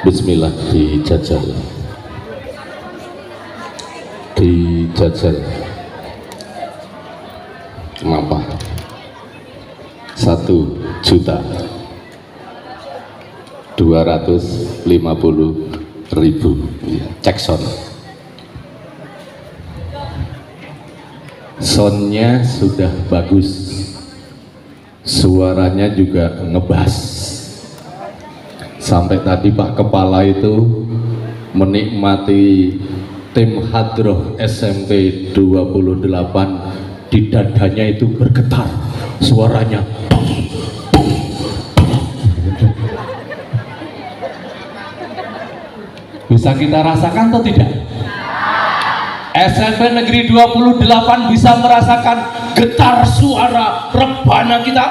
Bismillah, dijajal kenapa 1.250.000 ya, cek soundnya sudah bagus, suaranya juga ngebas. Sampai tadi Pak Kepala itu menikmati tim Hadroh SMP 28, di dadanya itu bergetar suaranya. Bisa kita rasakan atau tidak? SMP Negeri 28 bisa merasakan getar suara rebana kita?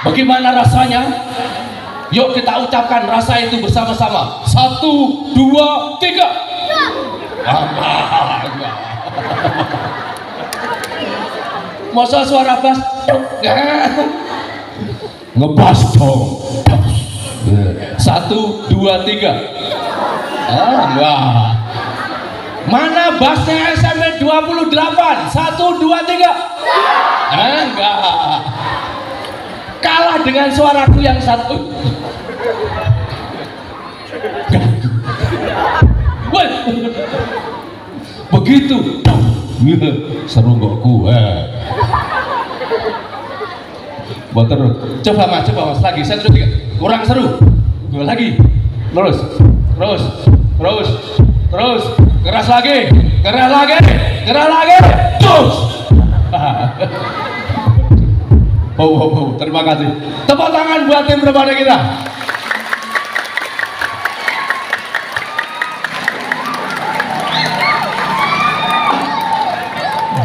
Bagaimana rasanya? Yuk kita ucapkan rasa itu bersama-sama. 1, 2, 3. Masa suara bass? Ngebas dong. 1, 2, 3. Enggak. Mana bassnya SMP 28? 1, 2, 3. Enggak. Kalah dengan suaraku yang satu. Begitu. Seru kok gue. Terus. Coba mas, lagi. 1, 2, 3. Kurang seru. Dua lagi. Terus. Keras lagi. Terus. Terima kasih. Tepuk tangan buat tim rebana kita.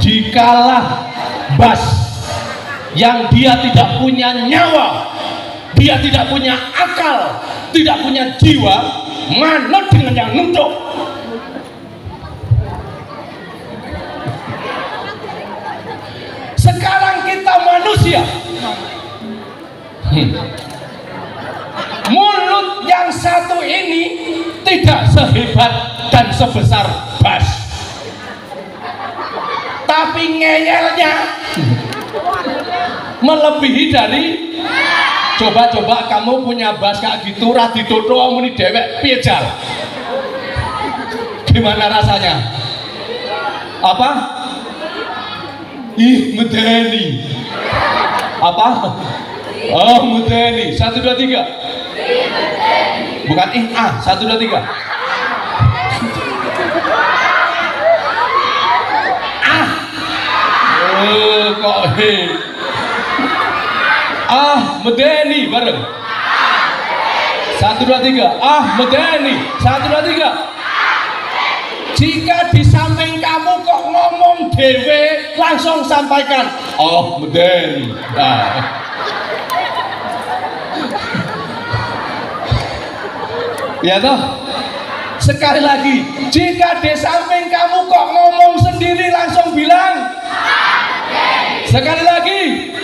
Jikalah bass yang dia tidak punya nyawa, dia tidak punya akal, tidak punya jiwa, manut dengan yang nunduk. Sekarang kita manusia, mulut yang satu ini tidak sehebat dan sebesar bass, tapi ngeyelnya melebihi dari. Coba kamu punya bass kayak gitu, raditoto omuni dewek piejal. Gimana rasanya? Apa? Ih, medeni. Apa? Oh, medeni. 1, 2, 3. Bukan ih, 1, 2, 3. Kok medeni bareng. 1, 2, 3. Medeni. 1, 2, 3. Jika di samping kamu kok ngomong dewe, langsung sampaikan medeni. Ya toh? Sekali lagi, jika di samping kamu kok ngomong sendiri, langsung bilang sekali lagi.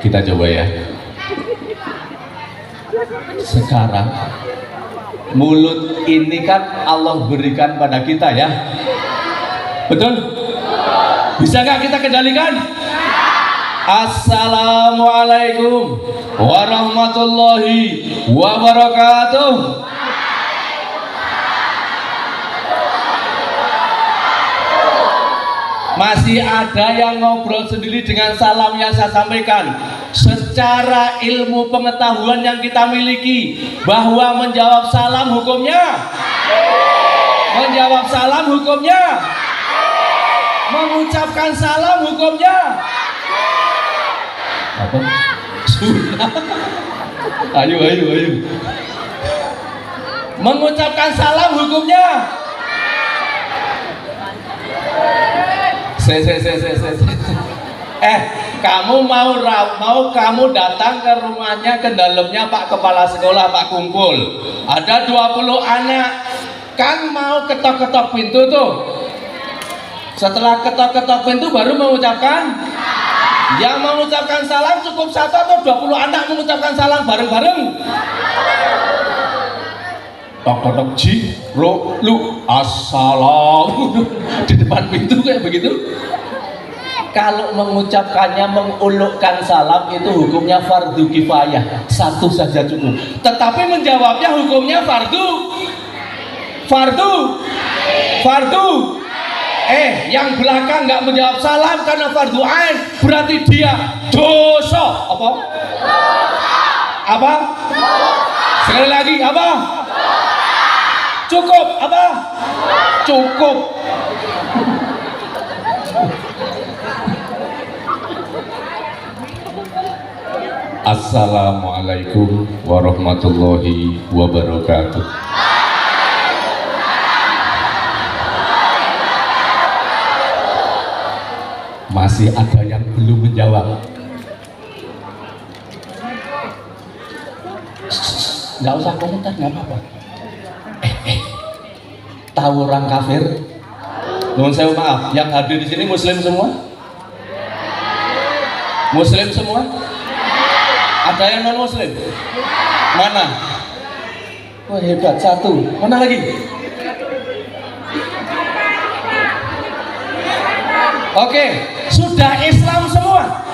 Kita coba ya. Sekarang mulut ini kan Allah berikan pada kita ya. Betul? Bisa nggak kita kendalikan? Assalamualaikum warahmatullahi wabarakatuh. Masih ada yang ngobrol sendiri dengan salam yang saya sampaikan. Secara ilmu pengetahuan yang kita miliki, bahwa menjawab salam hukumnya, mengucapkan salam hukumnya apa? Sunnah. Ayo. Mengucapkan salam hukumnya. Kamu mau kamu datang ke rumahnya, ke dalamnya Pak Kepala Sekolah, Pak Kumpul. Ada 20 anak. Kan mau ketok-ketok pintu tuh. Setelah ketok-ketok pintu baru mengucapkan. Yang mengucapkan salam cukup 1 atau 20 anak mengucapkan salam bareng-bareng? Tok-tok ji, ro, lu, assalam. Di depan pintu kayak begitu. Kalau mengucapkannya mengulukkan salam itu hukumnya fardu kifayah, 1 saja cukup. Tetapi menjawabnya hukumnya fardu. Yang belakang nggak menjawab salam karena fardu ain, berarti dia dosa. Apa? Sekali lagi apa? Cukup apa? Cukup. Assalamualaikum warahmatullahi wabarakatuh. Masih ada yang belum menjawab. Nggak usah komentar, nggak apa-apa. Tahu orang kafir? Mohon saya maaf, yang hadir di sini muslim semua? Muslim semua? Ada yang non muslim? Mana? Wah hebat, 1. Mana lagi? Oke, sudah Islam semua?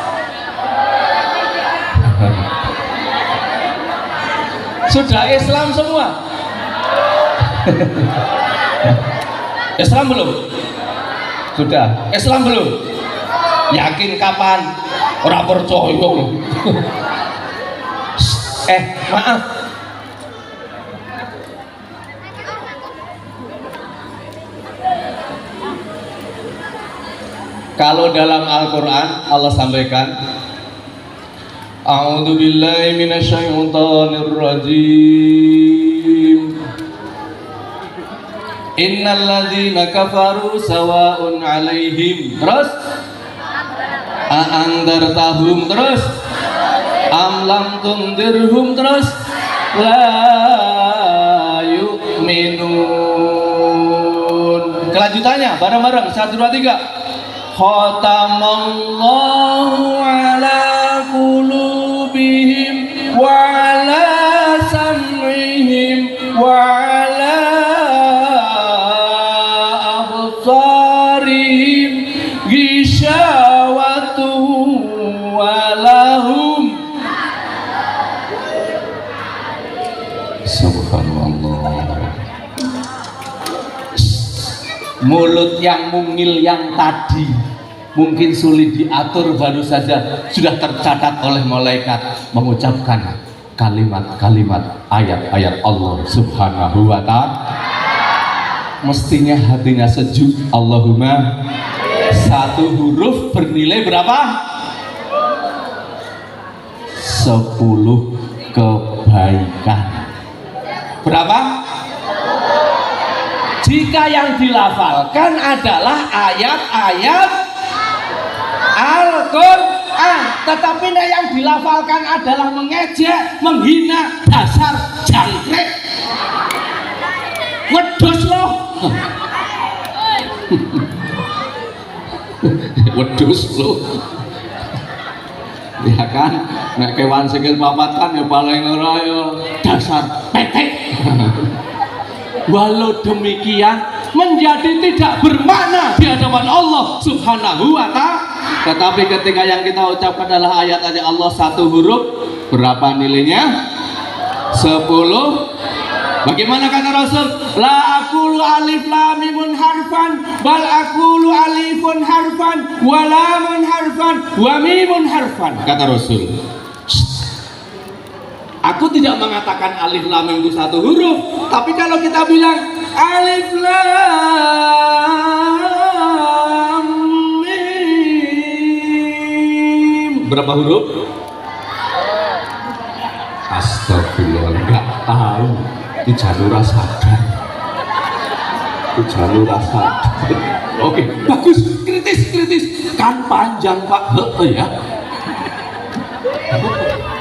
Sudah Islam semua? Islam belum? Sudah. Islam belum? Yakin kapan? Ora percaya. Maaf. Kalau dalam Al-Quran Allah sampaikan, A'udzu billahi minasyaitonir rajim. Innal ladzina kafaru sawa'un 'alaihim. Terus a'andartahum, terus am lam tundirhum, terus la yu'minun. Kelanjutannya bareng-bareng 1 2 3. Khatamallahu ala qulubihim wa ala sam'ihim wa ala absarihim ghishawatu wa lahum. Subhanallah. Mulut yang mungil yang tadi mungkin sulit diatur, baru saja sudah tercatat oleh malaikat mengucapkan kalimat-kalimat ayat-ayat Allah Subhanahu wa ta'ala. Mestinya hatinya sejuk. Allahumma, 1 huruf bernilai berapa? 10 kebaikan. Berapa? Jika yang dilafalkan adalah ayat-ayat Al-Quran, tetapi yang dilafalkan adalah mengejek, menghina, dasar jangkrik, wedhus loh. Wedhus loh. Ya kan, nek kewan sikil papat kan ya paling ora ya dasar petek. Walau demikian menjadi tidak bermakna di hadapan Allah Subhanahu wa ta'ala. Tetapi ketika yang kita ucapkan adalah ayat-ayat Allah 1 huruf, berapa nilainya? 10. Bagaimana kata Rasul? La aqulu alif lam mim harfan, bal aqulu alifun harfan wa lamun harfan wa mimun harfan. Kata Rasul, aku tidak mengatakan alif lam mim itu 1 huruf, tapi kalau kita bilang alif lam mim, berapa huruf? Astagfirullah, enggak tahu. Itu jalur sadar. Itu jalur sadar. Oke, bagus, kritis. Kan panjang Pak, ya.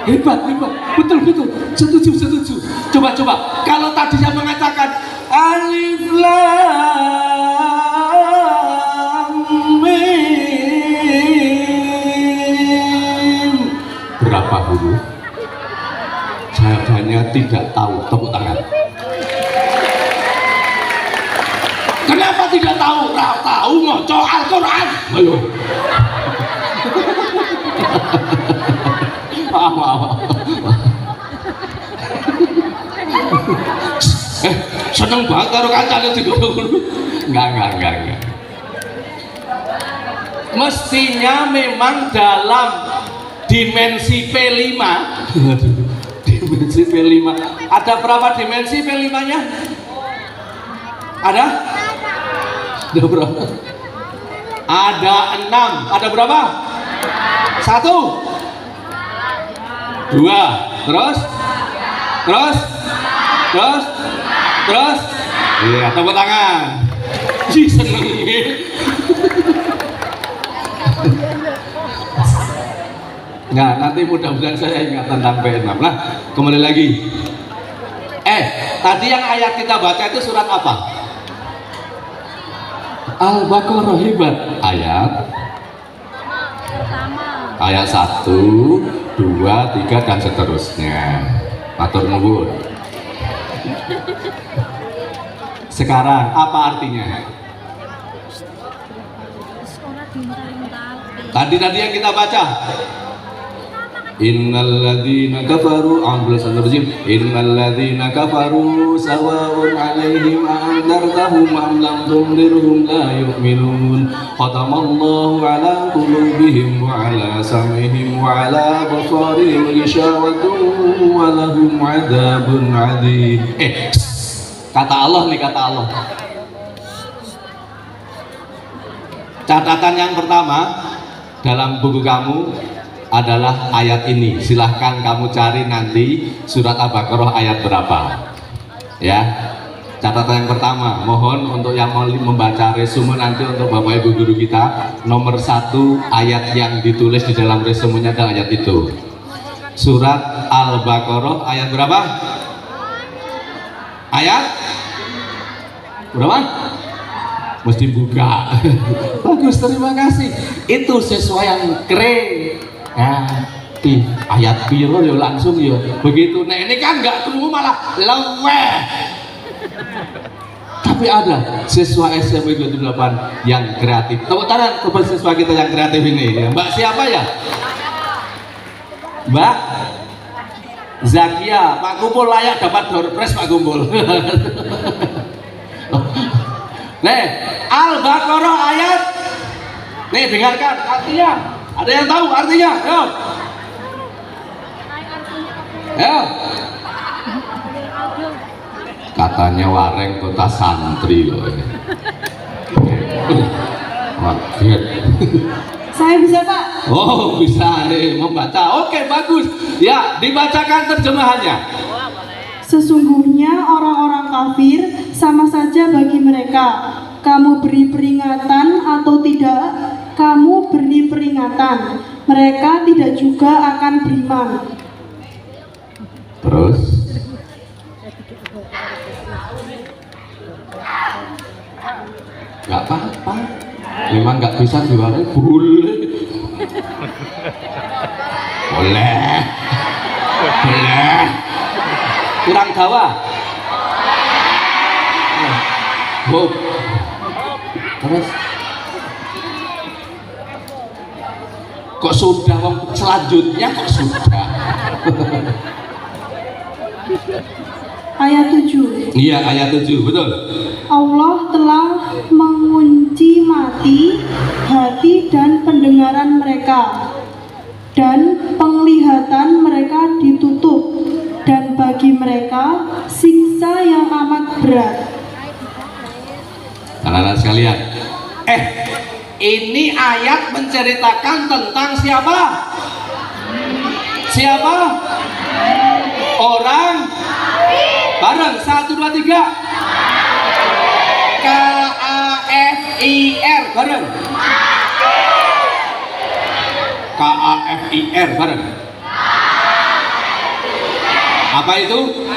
Hebat, betul, setuju. Coba. Kalau tadi saya mengatakan alif lam dahulu? Jawabannya tidak tahu. Tepuk tangan. Kenapa tidak tahu? Tahu maca Al-Quran. Ayo. Seneng banget karo kancane digodhong. Enggak. Mestinya memang dalam dimensi P5. Dimensi P5. Ada berapa dimensi P5-nya? Ada? Ada berapa? Ada 6. Ada berapa? 1 2. Terus? Iya, tepuk tangan. Seneng. Nah, nanti mudah-mudahan saya ingat tentang P6. Nah, kembali lagi. Tadi yang ayat kita baca itu surat apa? Al-Baqarah. Hebat. Ayat 1, 2, 3 dan seterusnya. Matur nuwun. Sekarang apa artinya? Tadi yang kita baca. Innalladzina kafaru innalladzina kafaru sawa'un 'alaihim a'andartahum am lam tundirhum la yu'minun khatamallahu 'ala qulubihim wa 'ala sam'ihim wa 'ala basarihim ghishawatun wa lahum 'adzabun 'adzim. Kata Allah. Catatan yang pertama dalam buku kamu adalah ayat ini. Silahkan kamu cari nanti surat Al-Baqarah ayat berapa. Ya, catatan yang pertama, mohon untuk yang mau membaca resume nanti untuk Bapak Ibu guru kita, nomor 1 ayat yang ditulis di dalam resumenya adalah ayat itu. Surat Al-Baqarah ayat berapa? Ayat berapa? Mesti buka. Bagus, terima kasih. Itu sesuai yang keren. Ayat piro ya langsung ya begitu. Nah ini kan nggak ketemu malah leweh. Tapi ada siswa SMP 28 yang kreatif. Tepuk tangan kepada siswa kita yang kreatif ini. Mbak siapa ya? Mbak Zakia. Pak Kumpul layak dapat door prize Pak Kumpul. Nih Al-Baqarah ayat. Nih dengarkan artinya. Ada yang tahu artinya? Ayo. Katanya wareng kota santri loh ini. Kaget. Saya bisa Pak? Oh bisa membaca. Oke bagus. Ya dibacakan terjemahannya. Sesungguhnya orang-orang kafir sama saja bagi mereka. Kamu beri peringatan atau tidak, kamu beri peringatan, mereka tidak juga akan beriman. Terus nggak apa-apa, memang nggak bisa diwarai, boleh kurang Jawa. Terus kok sudah, selanjutnya kok sudah. Ayat 7. Iya ayat 7 betul. Allah telah mengunci mati hati dan pendengaran mereka, dan penglihatan mereka ditutup, dan bagi mereka siksa yang amat berat. Anak-anak sekalian, ini ayat menceritakan tentang siapa? Siapa? Orang bareng 1, 2, 3 KAFIR bareng. KAFIR bareng. Apa itu?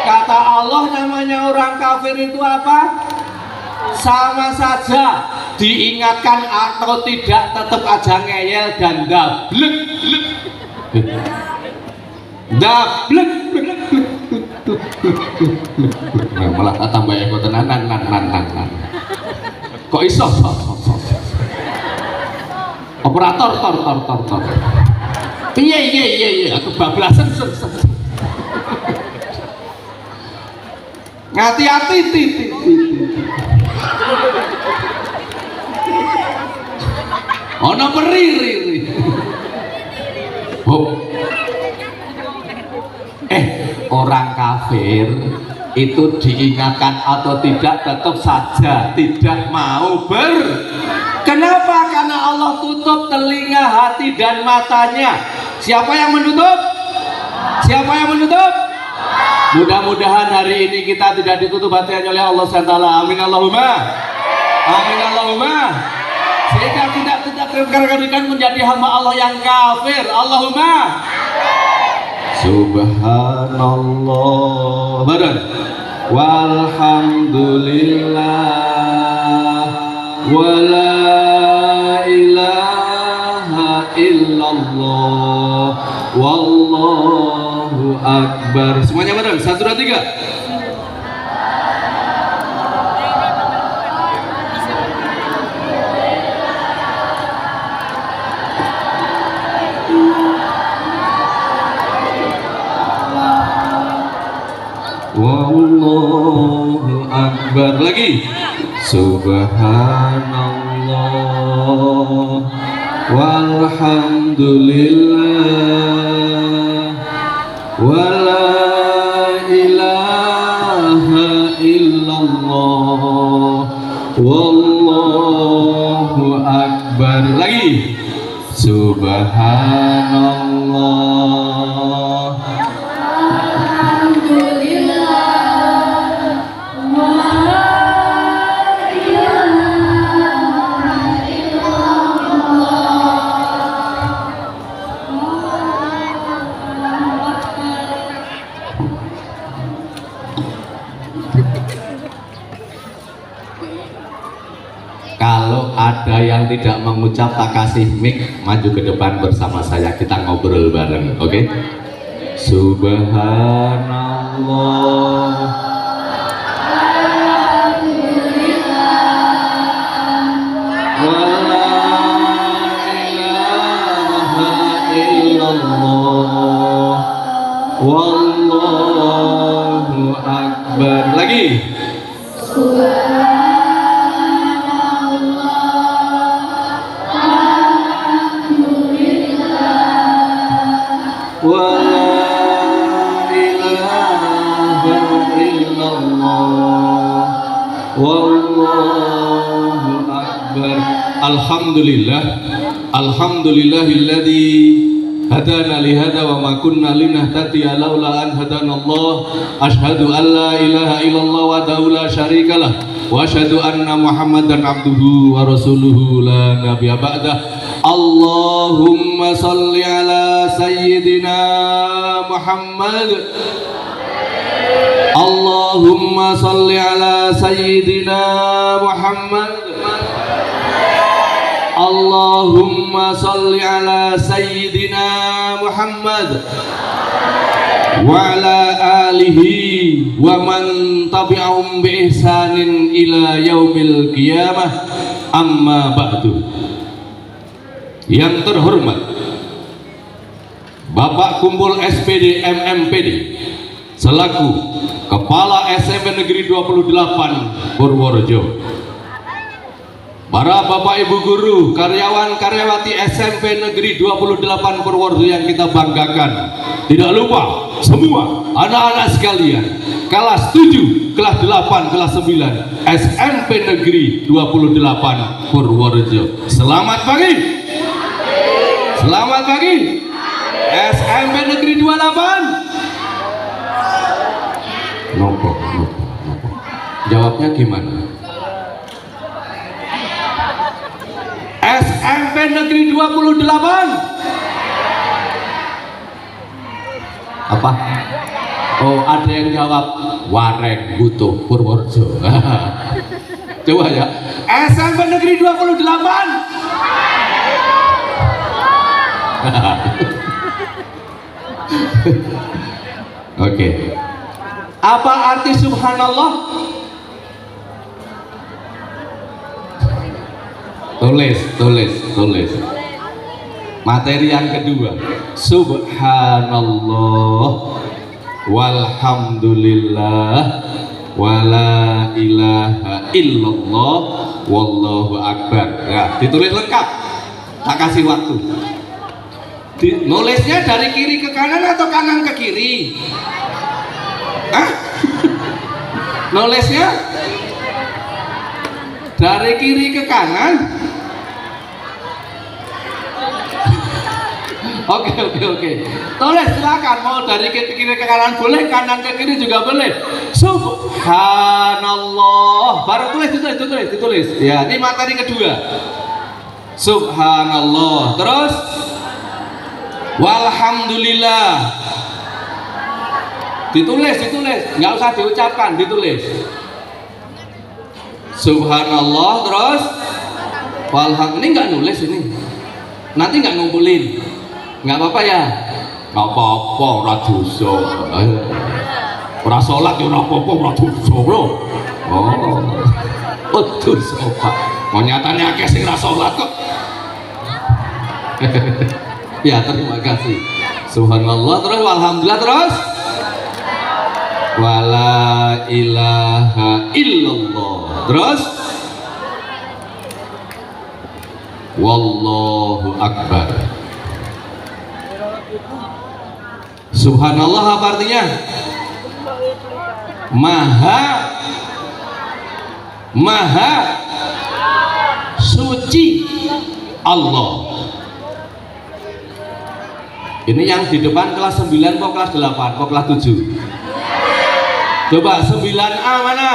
Kata Allah namanya orang kafir itu apa? Sama saja, diingatkan atau tidak tetap aja ngeyel dan dablek. Dablek. Nah, malah tambah eko tenanan nan. Kok iso? Operator tor. Iya, aku bablasan. Hati-hati titik. Ono periri. Oh. Orang kafir itu diingatkan atau tidak tetap saja tidak mau Kenapa? Karena Allah tutup telinga, hati dan matanya. Siapa yang menutup? Mudah-mudahan hari ini kita tidak ditutup hatinya oleh Allah SWT. Amin Allahumma. Sehingga tidak terkadang menjadi hamba Allah yang kafir. Allahumma. Subhanallah. Badan. Walhamdulillah. Wala ilaha illallah. Wallahu akbar. Semuanya bareng. 1, 2, 3. Wallahu akbar. Lagi. Subhanallah walhamdulillah wala ilaha illallah wallahu akbar. Lagi. Subhanallah Kalau ada yang tidak mengucap, tak kasih mic, maju ke depan bersama saya, kita ngobrol bareng, oke? Subhanallah wala ilaha illallah wallahu akbar. Lagi. Wala ilaha illallah wallahu akbar. Alhamdulillahilladzi hadana li hada wa ma kunna linahtadiya laula an hadanallah. Asyhadu an la ilaha illallah wahdahu la syarikalah wa asyhadu anna Muhammadan abduhu wa rasuluhu la nabiyya ba'dah. Allahumma salli ala sayyidina Muhammad. Allahumma salli ala sayyidina Muhammad. Allahumma salli ala sayyidina Muhammad wa ala alihi wa man tabi'ahum bi ihsanin ila yaumil qiyamah. Amma ba'du. Yang terhormat Bapak Kumpul SPD MMPD selaku Kepala SMP Negeri 28 Purworejo, para Bapak Ibu Guru, karyawan-karyawati SMP Negeri 28 Purworejo yang kita banggakan, tidak lupa semua anak-anak sekalian, kelas 7, kelas 8, kelas 9 SMP Negeri 28 Purworejo. Selamat pagi. Selamat pagi. SMP Negeri 28. Nopo. Jawabnya gimana? SMP Negeri 28. Apa? Oh, ada yang jawab Wareng Butuh Purworejo. Coba ya. SMP Negeri 28. Oke. Apa arti subhanallah? Tulis. Materi yang kedua, subhanallah walhamdulillah wala ilaha illallah wallahu akbar. Ya, ditulis lengkap. Tak kasih waktu. Nulisnya dari kiri ke kanan atau kanan ke kiri? Hah? Nulisnya dari kiri ke kanan? Oke. Tulis silakan, mau dari kiri ke kanan boleh, kanan ke kiri juga boleh. Subhanallah. Baru ditulis. Ya, ini materi kedua. Subhanallah. Terus walhamdulillah. Ditulis. Nggak usah diucapkan, ditulis. Subhanallah terus walhamdulillah. Ini nggak nulis ini. Nanti nggak ngumpulin. Nggak apa-apa ya? Nggak apa-apa, ora dosa. Ora salat ya ora apa-apa, ora dosa, Bro. Oh, dosa, Pak. Mau nyatanya akeh sing ora salat kok. Ya, terima kasih. Subhanallah terus walhamdulillah terus wala ilaha illallah terus wallahu akbar. Subhanallah apa artinya? Maha suci Allah. Ini yang di depan kelas 9 kok kelas 8 kok kelas 7? Coba 9A mana?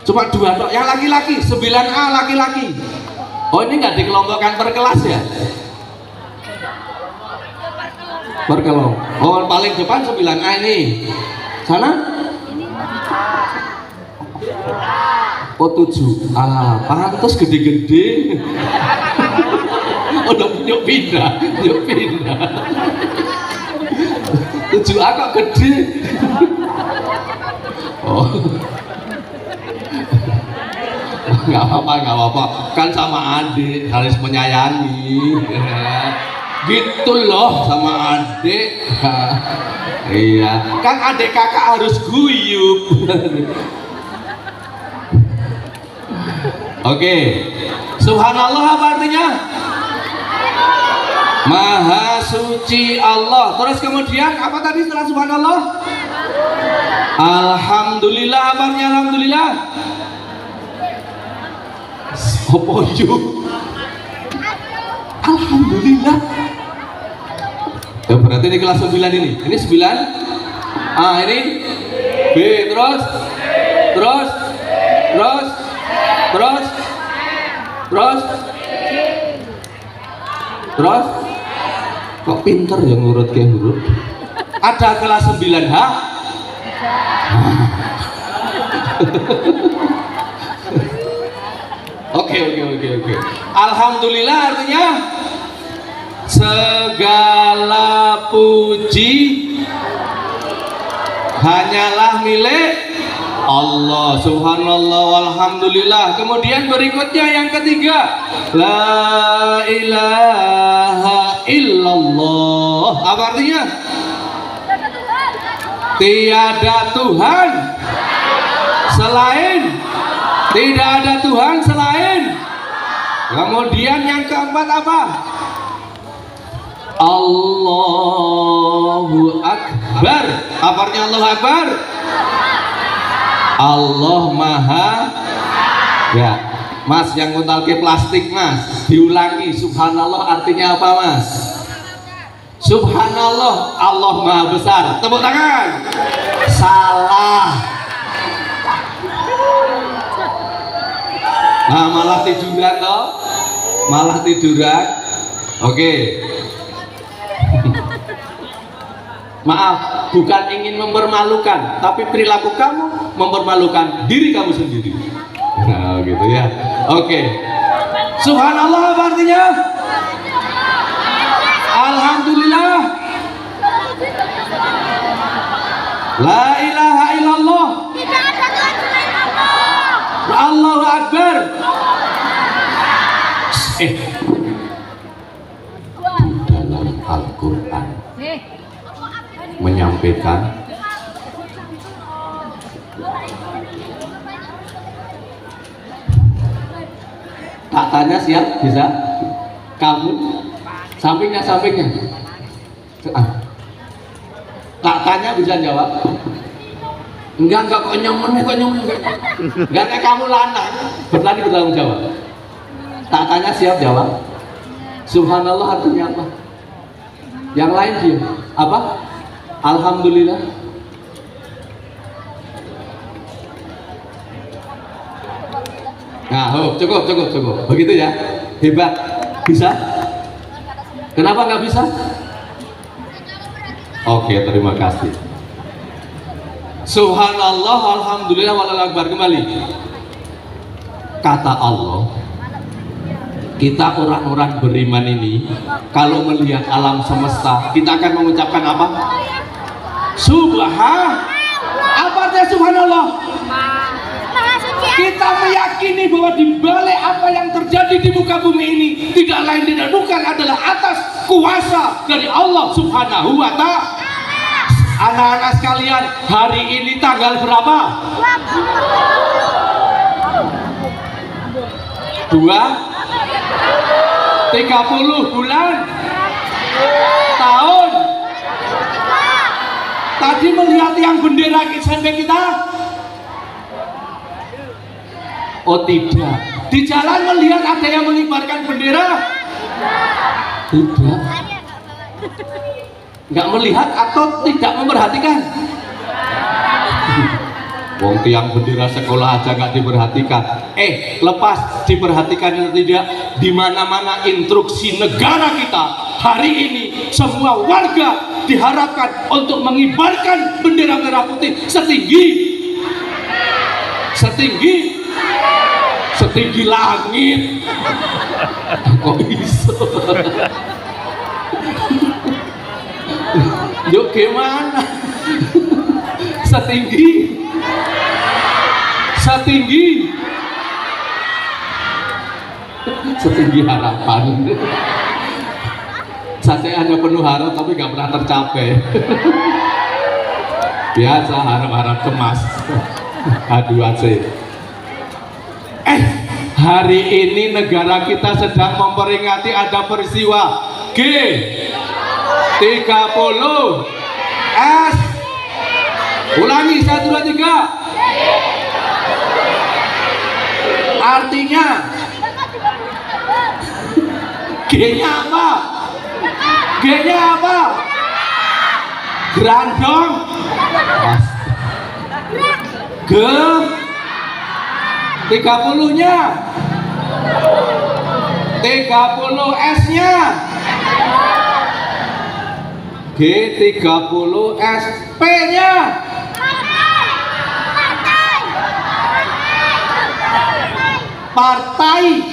Cuma 2 tok, yang laki-laki 9A laki-laki. Oh, ini nggak dikelompokkan per kelas ya? Per kelompok. Oh, paling depan 9A ini. Sana? Oh, 7A. Pantes gede-gede. Oh, yuk pindah. 7A kok gede. Oh. Nggak apa-apa, kan sama adik harus menyayangi, gitu loh sama adik. Iya, kan adik kakak harus guyup. Oke, subhanallah apa artinya? Maha suci Allah. Terus kemudian apa tadi setelah subhanallah? Alhamdulillah. Apa artinya alhamdulillah? Apa yuk? Alhamdulillah. Ya, berarti ini kelas 9 ini. Ini 9. A ini B terus kok pinter ya ngurut kayak huruf. Ada kelas 9H. Oke. Alhamdulillah artinya segala puji hanyalah milik Allah. Subhanallah walhamdulillah. Kemudian berikutnya yang ketiga, la ilaha illallah. Apa artinya? Tiada Tuhan selain, tidak ada Tuhan selain. Kemudian yang keempat apa? Allahu Akbar. Apa artinya Allahu Akbar? Allah Maha. Ya, Mas yang nguntal ke plastik Mas, diulangi subhanallah artinya apa Mas? Subhanallah, Allah Maha Besar. Tepuk tangan. Salah. Nah, malah tiduran toh? Malah tiduran. Oke. Maaf, bukan ingin mempermalukan, tapi perilaku kamu mempermalukan diri kamu sendiri. Nah, gitu ya. Oke. Subhanallah apa artinya? La ilaha illallah. Tidak ada Tuhan selain Allah. Allahu Akbar. Dalam Al-Quran menyampaikan tak tanya siap bisa kamu sampingnya tak tanya bisa jawab enggak kok nyomen enggak kayak kamu lanang berani bertanggung jawab tak tanya siap jawab subhanallah artinya apa yang lain diam apa alhamdulillah nah cukup begitu ya hebat bisa kenapa nggak bisa oke terima kasih subhanallah alhamdulillah wallahu akbar kembali kata Allah kita orang-orang beriman ini kalau melihat alam semesta kita akan mengucapkan apa apa artinya subhanallah kita meyakini bahwa di balik apa yang terjadi di muka bumi ini tidak lain tidak bukan adalah atas kuasa dari Allah Subhanahu wa Ta'ala. Anak-anak sekalian, hari ini tanggal berapa? 30 bulan tahun. Tadi melihat yang bendera sampai kita? Oh tidak. Di jalan melihat ada yang mengibarkan bendera? Tidak. Nggak melihat atau tidak memperhatikan? Wong tiang bendera sekolah aja nggak diperhatikan. Lepas diperhatikan atau tidak, di mana-mana instruksi negara kita hari ini semua warga diharapkan untuk mengibarkan bendera merah putih setinggi langit. Kok bisa? Yuk gimana? Setinggi harapan. Saya hanya penuh harap tapi nggak pernah tercapai. Biasa harap-harap cemas. H2C. Hari ini negara kita sedang memperingati ada peristiwa G30 S. Ulangi 1, 2, 3. Artinya G-nya apa? G-nya apa? Grandong. G 30-nya 30 S-nya G30 S P-nya partai.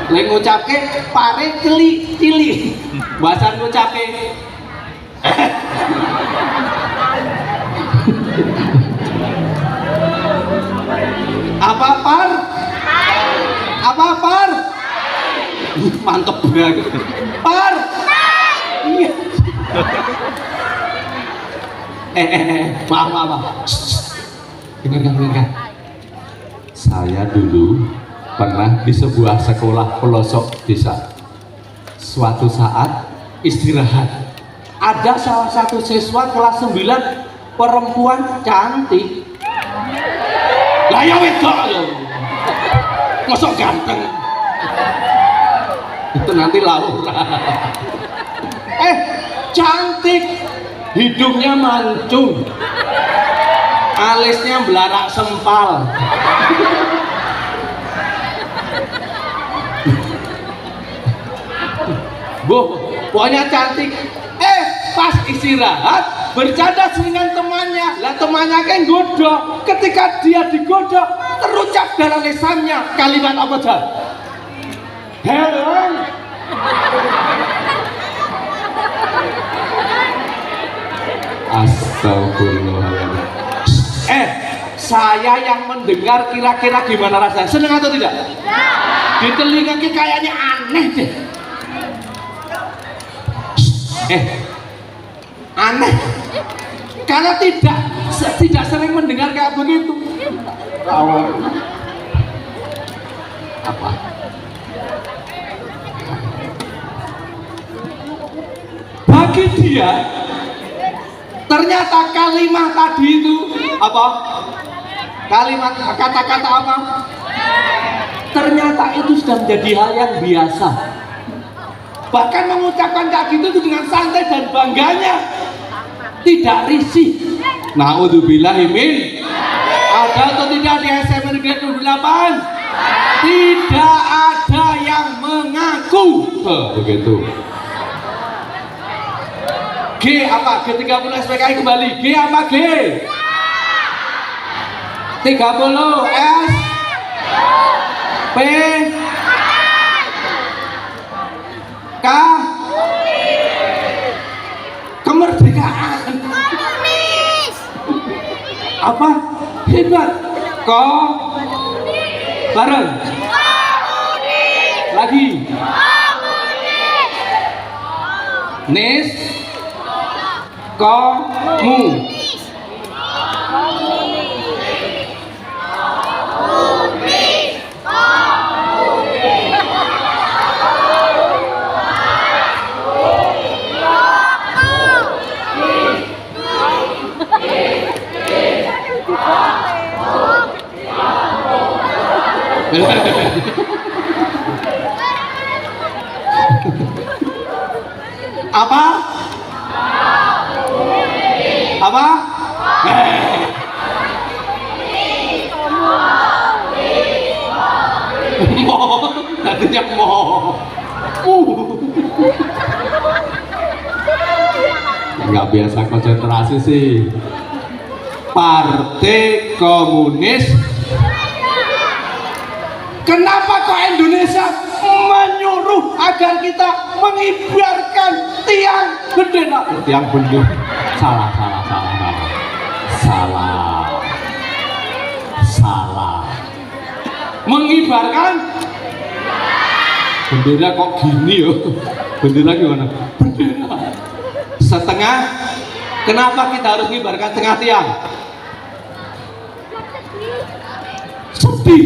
Lek ngucapke pare cili bahasa ngucapke apa par? Mantep banget. Par. Iya. Maaf. Dengarkan. Saya dulu pernah di sebuah sekolah pelosok desa. Suatu saat istirahat, ada salah satu siswa kelas 9 perempuan cantik. Lah ya wedok lho. Mosok ganteng. Itu nanti Laura. Cantik. Hidungnya mancung. Alisnya belarak sempal. Pokoknya cantik. Pas istirahat bercanda dengan temannya. Lah temannya kan godok. Ketika dia digodok, terucap dalam lisannya kalimat apa dah? Heran. Astagfirullahaladzim. Saya yang mendengar kira-kira gimana rasanya? Senang atau tidak? Di telinga kita kayaknya aneh deh. Aneh. Karena tidak sering mendengar kayak begitu. Apa? Bagi dia, ternyata kalimat tadi itu apa? Kalimat kata-kata apa? Ternyata itu sudah menjadi hal yang biasa. Bahkan mengucapkan kayak gitu itu dengan santai dan bangganya, tidak risih. Naudzubillahi min. Ada atau tidak di SMA Negeri 28? Tidak ada yang mengaku. Begitu. G apa? G30 SPKI kembali. G apa G? 30 S P K kemerdekaan. Apa? Hebat. Ko bareng. Lagi. Nis komu. Apa? Apa? Mo, artinya mo. Nggak biasa konsentrasi sih. Partai Komunis. Kenapa kok Indonesia menyuruh agar kita mengibarkan tiang bendera? Tiang bendera. Salah. Mengibarkan bendera kok gini ya? Bendera gimana? Bendera setengah. Kenapa kita harus mengibarkan setengah tiang? Sedih.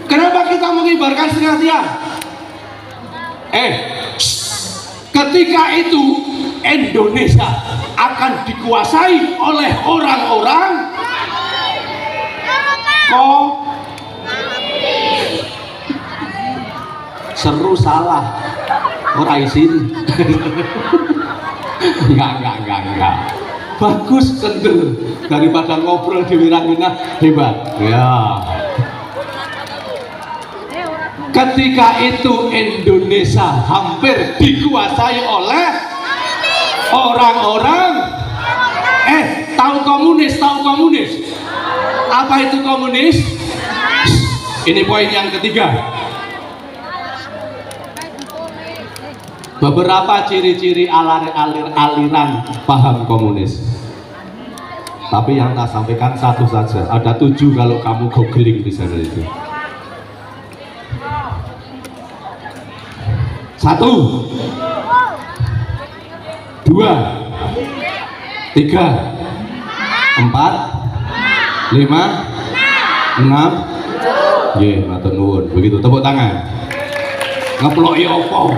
Kenapa kita mengibarkan setengah tiang? Ketika itu Indonesia akan dikuasai oleh orang-orang seru salah orang isin. Enggak. Bagus kendel daripada ngobrol di wirang-wirang hebat. Ya. Ketika itu Indonesia hampir dikuasai oleh orang-orang tahu komunis. Apa itu komunis? Ini poin yang ketiga. Beberapa ciri-ciri aliran paham komunis. Tapi yang tak sampaikan satu saja. Ada 7 kalau kamu googling di sana itu. 1, 2, 3, 4, 5, 6, 6. Nggih, matur nuwun. Begitu, tepuk tangan. Ngeploki opo?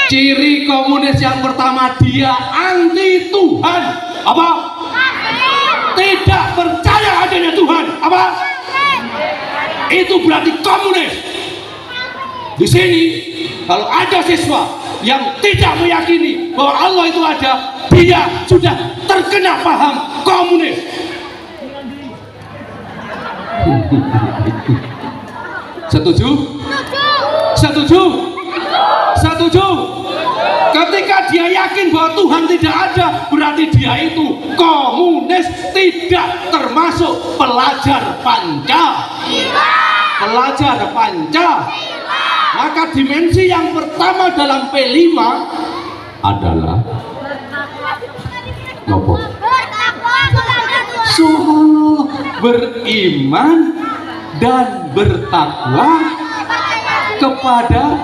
Ciri komunis yang pertama, dia anti Tuhan. Apa? Tidak percaya adanya Tuhan. Apa? Itu berarti komunis. Di sini kalau ada siswa yang tidak meyakini bahwa Allah itu ada, dia sudah terkena paham komunis. Setuju? Setuju. Ketika dia yakin bahwa Tuhan tidak ada, berarti dia itu komunis, tidak termasuk pelajar Pancasila. Maka dimensi yang pertama dalam P5 adalah nopo? Subhanallah, beriman dan bertakwa kepada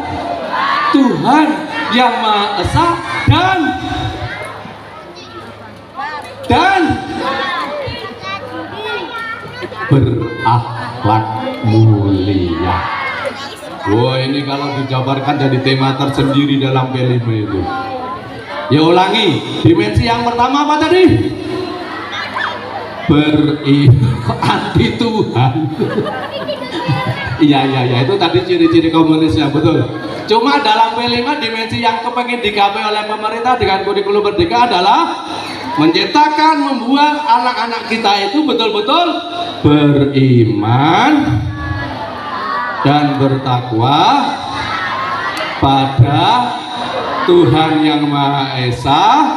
Tuhan yang Maha Esa dan berakhlak mulia. Wah, ini kalau dijabarkan jadi tema tersendiri dalam P5 itu. Ya ulangi, dimensi yang pertama apa tadi? Anti Tuhan. Iya, itu tadi ciri-ciri komunisnya, betul. Cuma dalam P5 dimensi yang kepengen digapai oleh pemerintah dengan kurikulum merdeka adalah menciptakan, membuat anak-anak kita itu betul-betul beriman dan bertakwa pada Tuhan yang Maha Esa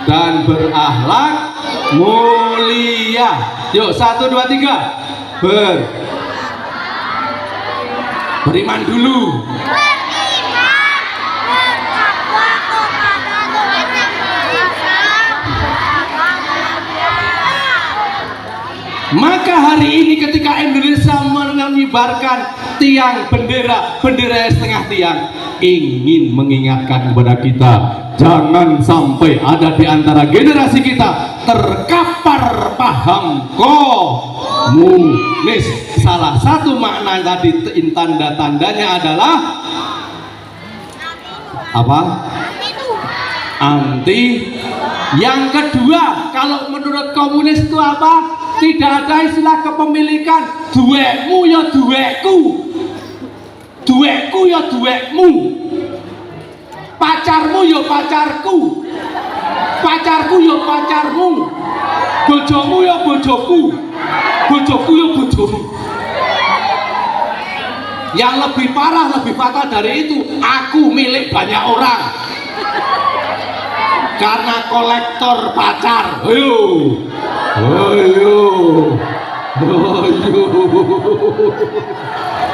dan berakhlak mulia. Yuk, 1, 2, 3. Beriman dulu. Maka hari ini ketika Indonesia mengibarkan tiang bendera setengah tiang, ingin mengingatkan kepada kita, jangan sampai ada di antara generasi kita terkapar paham komunis. Salah satu makna tadi tanda-tandanya adalah apa? Anti. Yang kedua, kalau menurut komunis itu apa? Tidak ada istilah kepemilikan. Duwekmu ya duwekku, duwekku ya duwekmu, pacarmu ya pacarku, pacarku ya pacarmu, bojomu ya bojoku, bojoku ya bojomu. Yang lebih parah, lebih fatal dari itu, aku milik banyak orang karena kolektor pacar.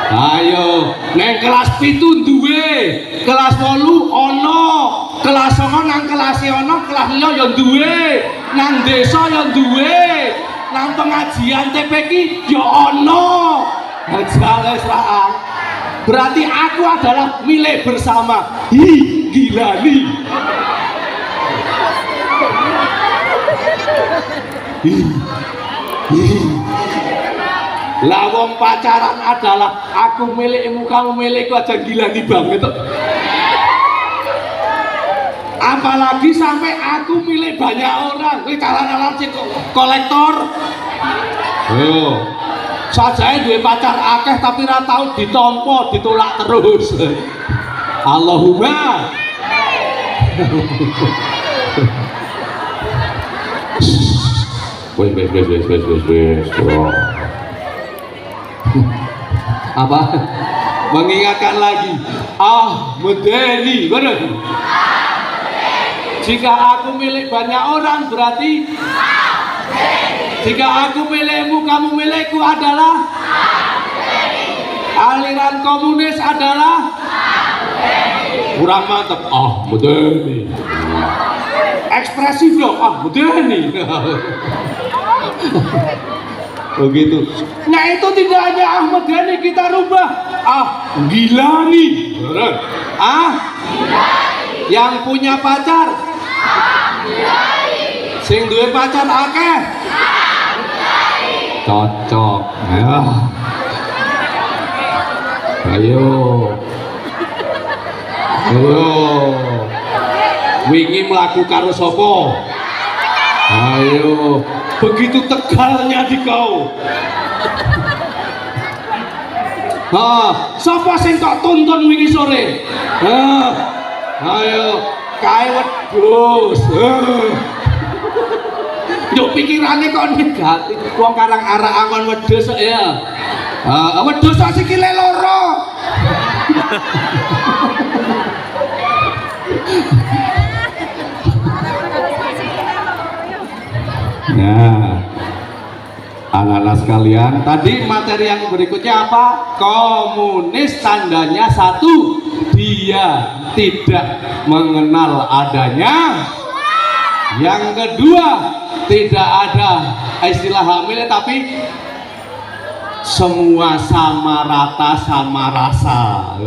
Ayo, neng kelas 7 duwe, kelas 8 ono, kelas 9 nang kelas ono, kelas 5 ya duwe, nang desa ya duwe, nang pengajian TPK ya ono. Jales ra. Berarti aku adalah milik bersama. Gila nih. Lah wong pacaran adalah aku milikmu, kamu milikku, aja gila nih banget. Apalagi sampai aku milik banyak orang. Kuwi calon-calon sing kolektor. Sajane duwe pacar akeh tapi ra tau ditampa, ditolak terus. Allahumma. Wes. Apa? Mengingatkan lagi. Medeni, benar? Jika aku milik banyak orang berarti jika aku milikmu, kamu milikku adalah aliran komunis adalah kurang mantap. Medeni. Ekspresif dong, medeni. Begitu. Nah itu tidak hanya Ahmad Dhani kita rubah. Gilani. Yang punya pacar. Sing duwe pacar akeh. Cocok. Ayo. Wingi mlaku karo sapa? Ayo. Begitu tegalnya di kau. Sapa sing tak tonton wingi sore? Ayo, kae wedhus. Yo pikirane kok negatif. Wong karang arak angon wedhus ya. Wedhus sak sikile loro. Nah, Anak-anak sekalian, tadi materi yang berikutnya apa? Komunis tandanya satu, dia tidak mengenal adanya. Yang kedua, tidak ada istilah hamil, tapi semua sama rata sama rasa.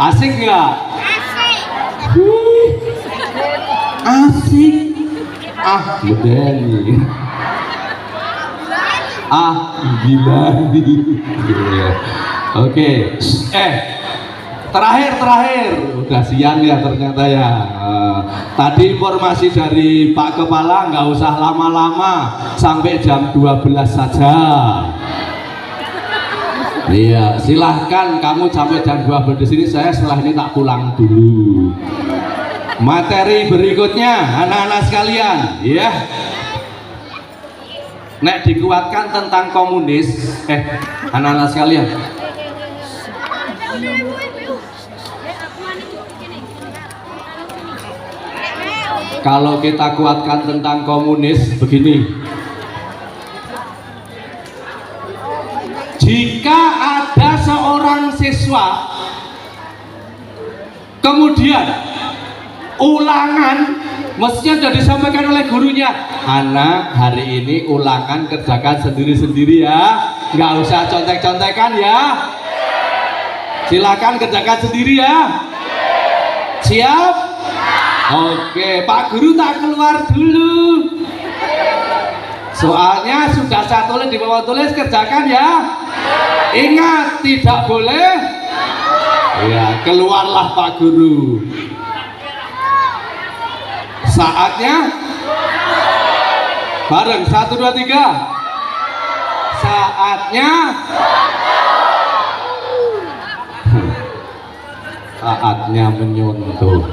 Asik nggak? Asik. Ah, bedeni. Gila. Oke. Terakhir. Udah siang ya ternyata ya. Tadi informasi dari Pak Kepala, nggak usah lama-lama, sampai jam 12 saja. Iya, silahkan kamu sampai jam 12 di sini. Saya setelah ini tak pulang dulu. Materi berikutnya, anak-anak sekalian, ya. Nek dikuatkan tentang komunis, anak-anak sekalian. Kalau kita kuatkan tentang komunis, begini. Jika ada seorang siswa kemudian ulangan, mestinya sudah disampaikan oleh gurunya, anak hari ini ulangan kerjakan sendiri-sendiri ya, nggak usah contek-contekan ya, silakan kerjakan sendiri ya. Siap? Oke, Pak Guru tak keluar dulu, soalnya sudah saya tulis di bawah tulis, kerjakan ya. Ingat, tidak boleh ya, keluarlah Pak Guru. Saatnya bareng, 1, 2, 3. Saatnya saatnya menyontoh.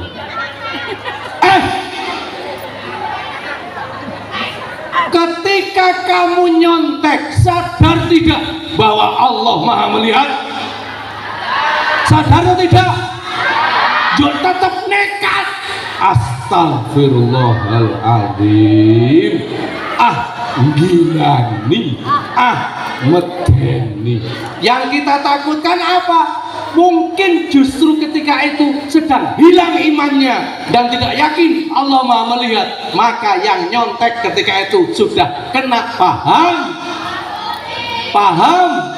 Ketika kamu nyontek, sadar tidak bahwa Allah Maha melihat? Sadar atau tidak? Jangan tetap nekat. Astagfirullahaladzim. Gila nih. Medeni. Yang kita takutkan apa? Mungkin justru ketika itu sedang hilang imannya dan tidak yakin Allah Maha melihat, maka yang nyontek ketika itu sudah kena. Paham?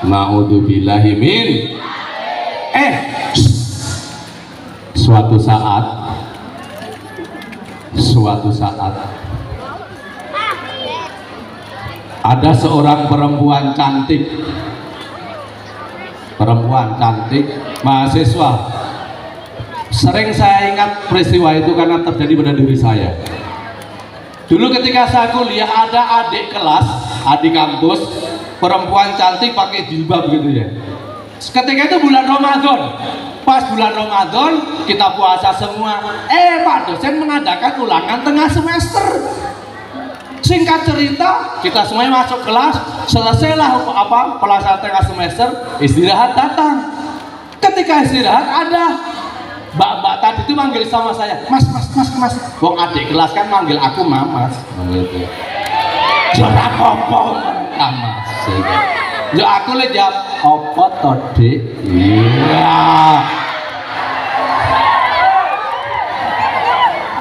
Na'udzubillahi min. Suatu saat ada seorang perempuan cantik, mahasiswa. Sering saya ingat peristiwa itu karena terjadi pada diri saya. Dulu ketika saya kuliah, ada adik kelas, adik kampus, perempuan cantik pakai jilbab gitu ya. Ketika itu bulan Ramadan, pas bulan Ramadan kita puasa semua. Pak dosen mengadakan ulangan tengah semester. Singkat cerita, kita semuanya masuk kelas, selesailah pelajaran tengah semester, istirahat datang. Ketika istirahat ada mbak-mbak tadi itu manggil sama saya, mas. Wong adik kelas kan manggil aku mamas. Jora apa mas? Ya aku le jawab, apa to Dik? Iya.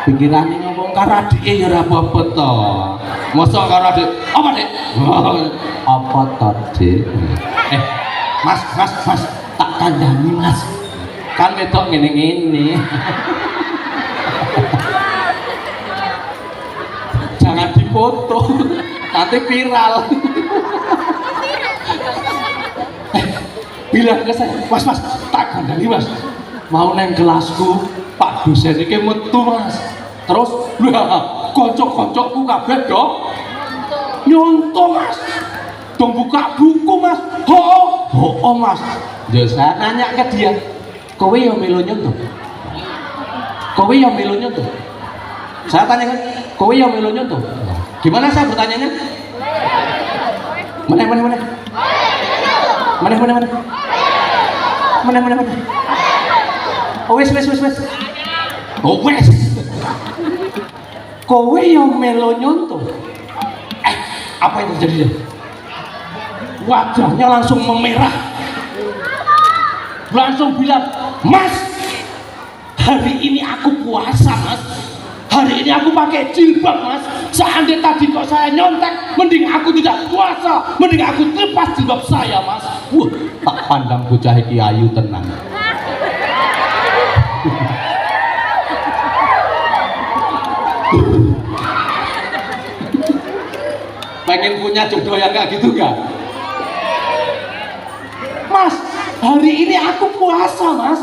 Pikirannya ngomong karo adike ya ora apa-apa to. Mosok karo adik, apa Dik? Apa to Dik? Mas, tak kandhani Mas. Kan wedok ngene-ngene. Jangan dipoto, nanti viral. Bilang ke saya, mas, tak kandhani Mas. Mau neng kelasku, Pak dosen iki metu Mas. Terus, kanca-kancaku kabeh do nyontoh Mas. Dong buka buku Mas. Oh Mas. Ya saya nanya ke dia, kowe yang melu nyontoh? Kowe yang melu nyontoh? Saya tanya kan, kowe yang melu nyontoh? Gimana saya bertanyanya? Mana? Oh wes. Oh wes. Kowe yang melu nyontoh? Apa yang terjadi? Wajahnya langsung memerah, langsung bilang, "Mas, hari ini aku puasa, Mas. Hari ini aku pakai jilbab, Mas. Seandainya tadi kok saya nyontek, mending aku tidak puasa, mending aku lepas jilbab saya, Mas." Wah, tak pandang bocah iki ayu tenang. Pengen punya jodoh yang kayak gitu gak? "Mas, hari ini aku puasa, Mas.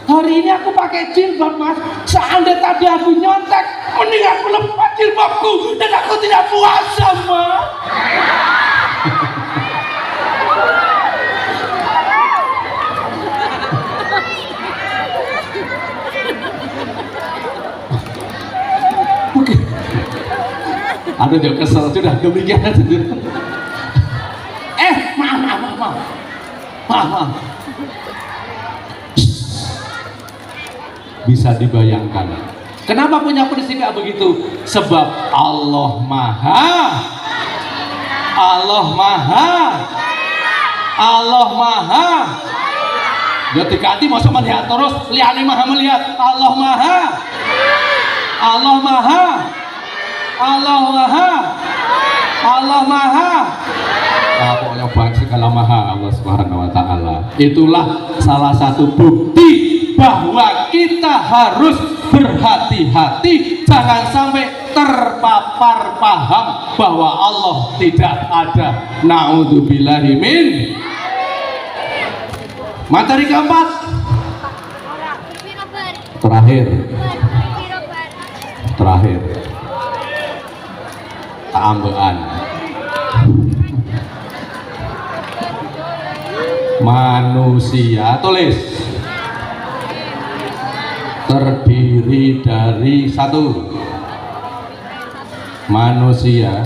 Hari ini aku pakai jilbab, Mas. Seandainya tadi aku nyontek, mending aku lepas jilbabku dan aku tidak puasa, Mas." Oke. Ada yang kesel sudah demikian aja. Maaf. Bisa dibayangkan kenapa punya prinsip kayak begitu? Sebab Allah Maha ya diganti masa melihat terus, liane Maha melihat. Allah Maha. Pokoknya banget segala maha Allah Subhanahu wa Ta'ala. Itulah salah satu bukti bahwa kita harus berhati-hati, jangan sampai terpapar paham bahwa Allah tidak ada. Na'udzubillahi min. Materi keempat, terakhir keambean. Manusia, tulis, terdiri dari satu. Manusia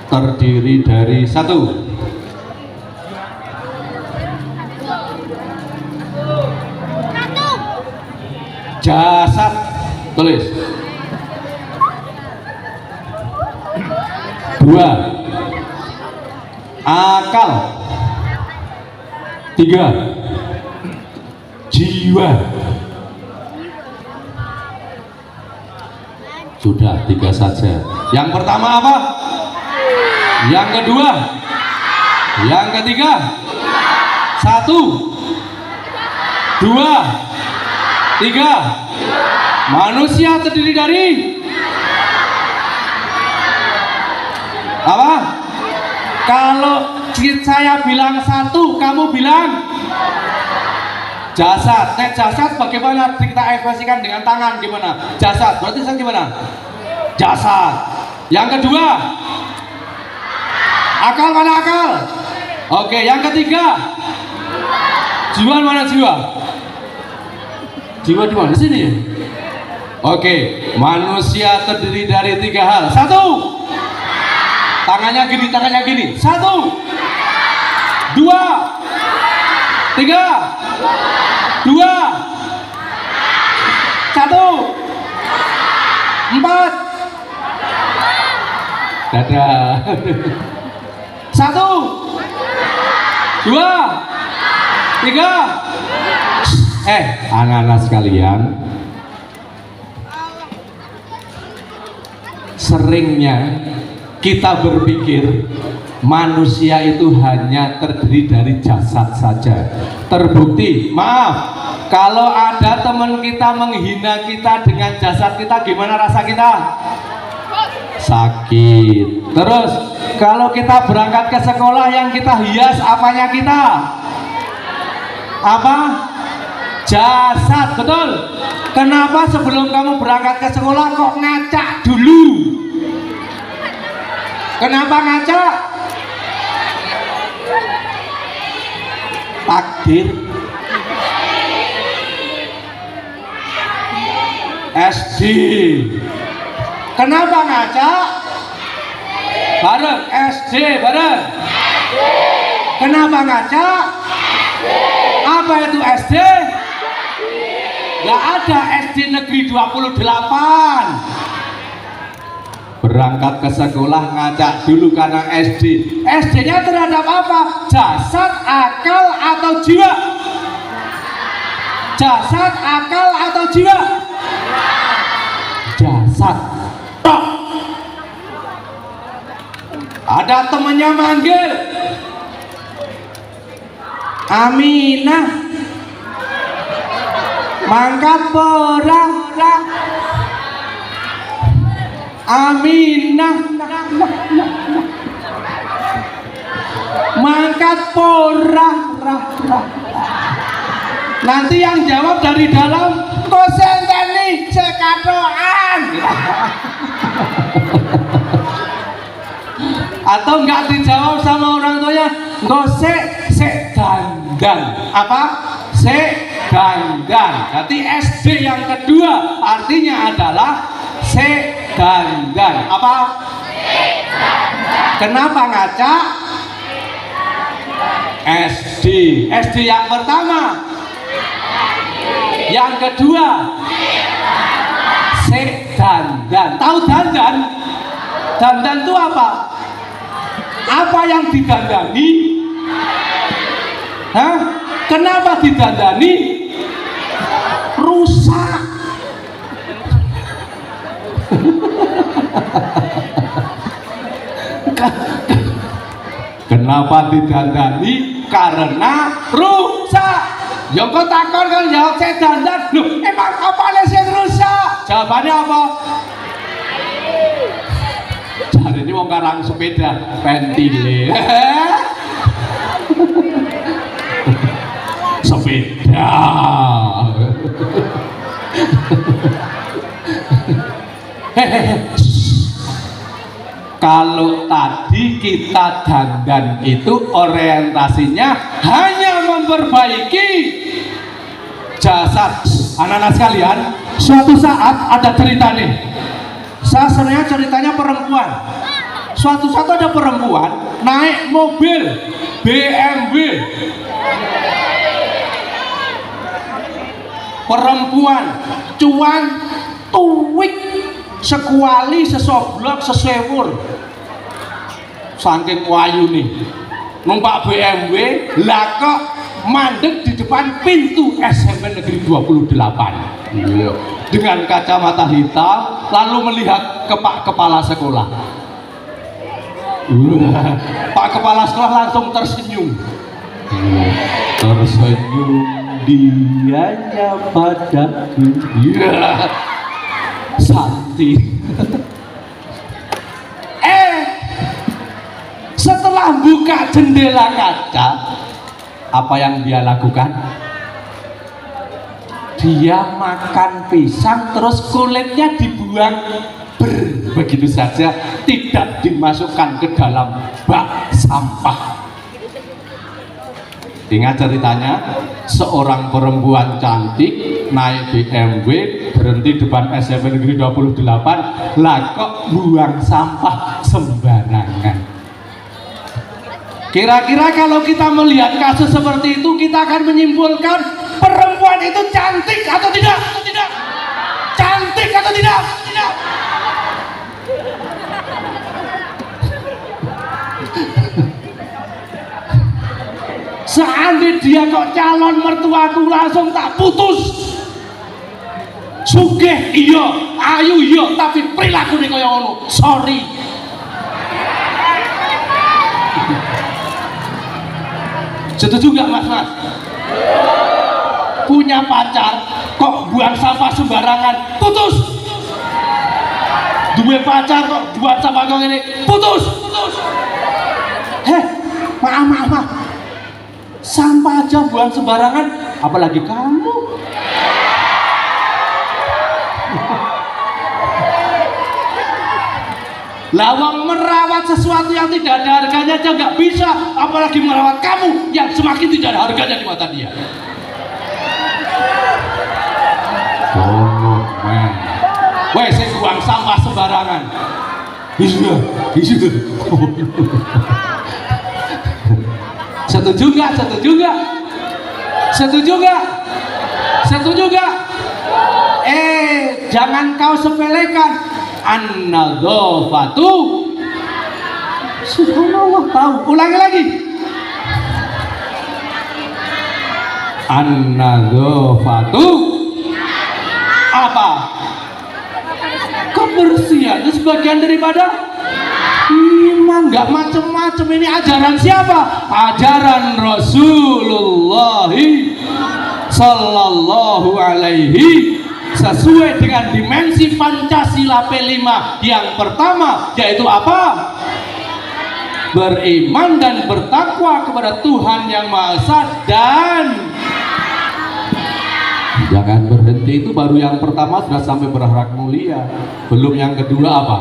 terdiri dari satu. Jasad, tulis. Dua. Akal. Tiga. Jiwa. Sudah, tiga saja. Yang pertama apa? Yang kedua? Yang ketiga? Satu. Dua. Tiga. Manusia terdiri dari apa? Kalau saya bilang satu, kamu bilang jasad. Jasad bagaimana kita ekspresikan dengan tangan, gimana? Jasad, berarti saya gimana? Jasad. Yang kedua, akal, mana akal? Oke, yang ketiga, jiwa, mana jiwa? Jiwa di mana? Sini ya? Oke, manusia terdiri dari tiga hal. Satu, tangannya gini. Satu. Dua. Tiga. Dua. Satu. Empat. Dadah. Satu. Dua. Tiga. Anak-anak sekalian, seringnya kita berpikir manusia itu hanya terdiri dari jasad saja. Terbukti, maaf, kalau ada teman kita menghina kita dengan jasad kita, gimana rasa kita? Sakit. Terus kalau kita berangkat ke sekolah, yang kita hias apanya kita? Apa? Jasad, betul. Kenapa sebelum kamu berangkat ke sekolah kok ngacak dulu? Kenapa ngacak? Takdir. SD. Kenapa ngacak? Bareng, SD bareng. Kenapa ngacak? Apa itu SD? Gak ada SD negeri 28. berangkat ke sekolah ngacak dulu karena SD. SD-nya terhadap apa? Jasad, akal, atau jiwa? Jasad, akal, atau jiwa? Jasad. Tok. Ada temannya manggil, Aminah, mangkat porang. Aminah, mangkat porang. Nanti yang jawab dari dalam, kosenteni sekatoan. Atau enggak dijawab sama orang tuanya, gosek sek dandan. Apa? Sek dandan. Berarti SD yang kedua artinya adalah sek dandan. Apa? Kenapa ngaca? SD. SD yang pertama. Yang kedua, sek dandan. Tahu dandan? Dandan itu apa? Apa yang didandani? Hah? Kenapa didandani? Rusak. Kenapa didandani? Karena rusak. Ya kok takon kan jawab saya dandan. Loh, emang apanya sing rusak? Jawabannya apa? Jadi ini wong karang sepeda pentile. Sepeda. Kalau tadi kita dandan itu orientasinya hanya memperbaiki jasad. Anak-anak sekalian, suatu saat ada cerita nih. Saya sebenarnya ceritanya perempuan. Suatu saat ada perempuan naik mobil BMW. Perempuan cuan tuwik sekuali sesoblok sesewur saking wayu nih numpak BMW lah kok mandek di depan pintu SMP Negeri 28 dengan kacamata hitam lalu melihat ke Pak Kepala Sekolah. Pak Kepala Sekolah langsung tersenyum. Tersenyum dianya padaku. Santi. Setelah buka jendela kaca, apa yang dia lakukan? Dia makan pisang terus kulitnya dibuang begitu saja, tidak dimasukkan ke dalam bak sampah. Ingat ceritanya, seorang perempuan cantik naik BMW berhenti depan SMP Negeri 28, lah kok buang sampah sembarangan. Kira-kira kalau kita melihat kasus seperti itu, kita akan menyimpulkan perempuan itu cantik atau tidak? Cantik atau tidak? Seandainya dia kok calon mertuaku langsung tak putus. Sugih iya, ayu iya, tapi perilaku nih kaya ngono. Sorry. Setuju nggak mas? Punya pacar kok buang sampah sembarangan, putus. Dua pacar kok buang sampah kok ini, putus. Maaf. Sampah aja buang sembarangan, apalagi kamu. Lawang merawat sesuatu yang tidak ada harganya aja nggak bisa, apalagi merawat kamu yang semakin tidak ada harganya di mata dia. Weh, saya buang sampah sembarangan. Bisa. Setuju nggak? Jangan kau sepelekan. An-nadzafatu. Subhanallah, tahu. Ulangi lagi. An-nadzafatu apa? Kebersihan itu sebagian daripada iman. Nggak macam-macam. Ini ajaran siapa? Ajaran Rasulullah Sallallahu Alaihi, sesuai dengan dimensi Pancasila P5 yang pertama, yaitu apa? Beriman dan bertakwa kepada Tuhan Yang Maha Esa, dan jangan berhenti. Itu baru yang pertama sudah sampai berakhlak mulia. Belum yang kedua apa?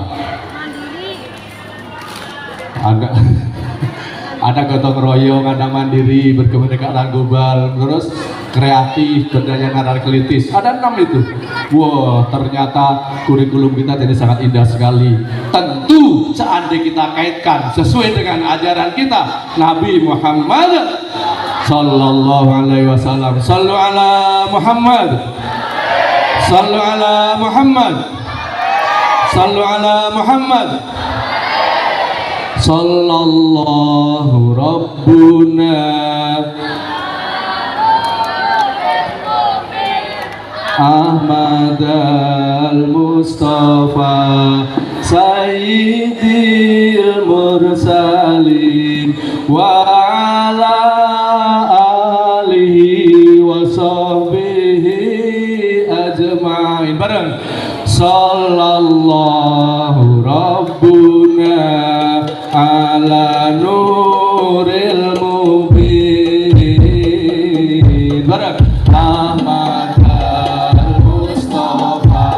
Ada gotong royong, ada mandiri, berkemerdekaan global, terus kreatif, berdaya anarklitis. Ada 6 itu. Wah, ternyata kurikulum kita jadi sangat indah sekali. Tentu seandainya kita kaitkan sesuai dengan ajaran kita, Nabi Muhammad Sallallahu Alaihi Wasallam. Sallu ala Muhammad. Sallu ala Muhammad. Sallu ala Muhammad. Sallallahu Rabbuna Ahmad al-Mustafa Sayyidil Mursalin wa ala alihi wa sahbihi ajma'in. Bareng. Sallallahu Rabbuna ala nuril mubin. Bareng. Ahmad al-Mustafa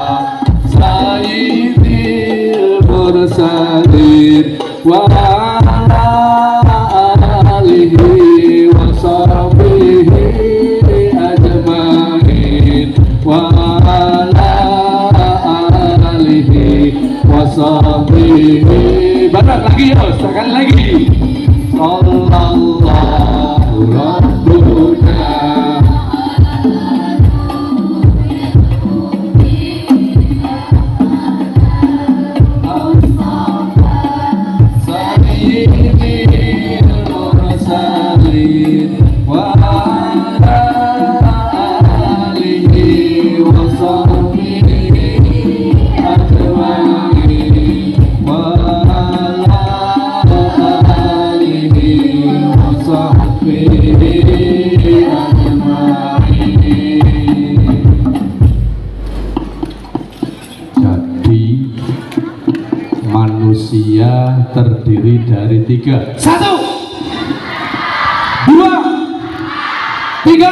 Sayyidil Mursalin wa ala alihi wa sahbihi ajma'in wa ala alihi wa sahbihi. Bareng lagi ya, sekali lagi. Sallallahu Rabbuna Sayyidil Mursalin wa ala alihi wa sahbihi ajma'in wa ala alihi wa sahbihi ajma'in. Jadi manusia terdiri dari 3. 1, 2, 3.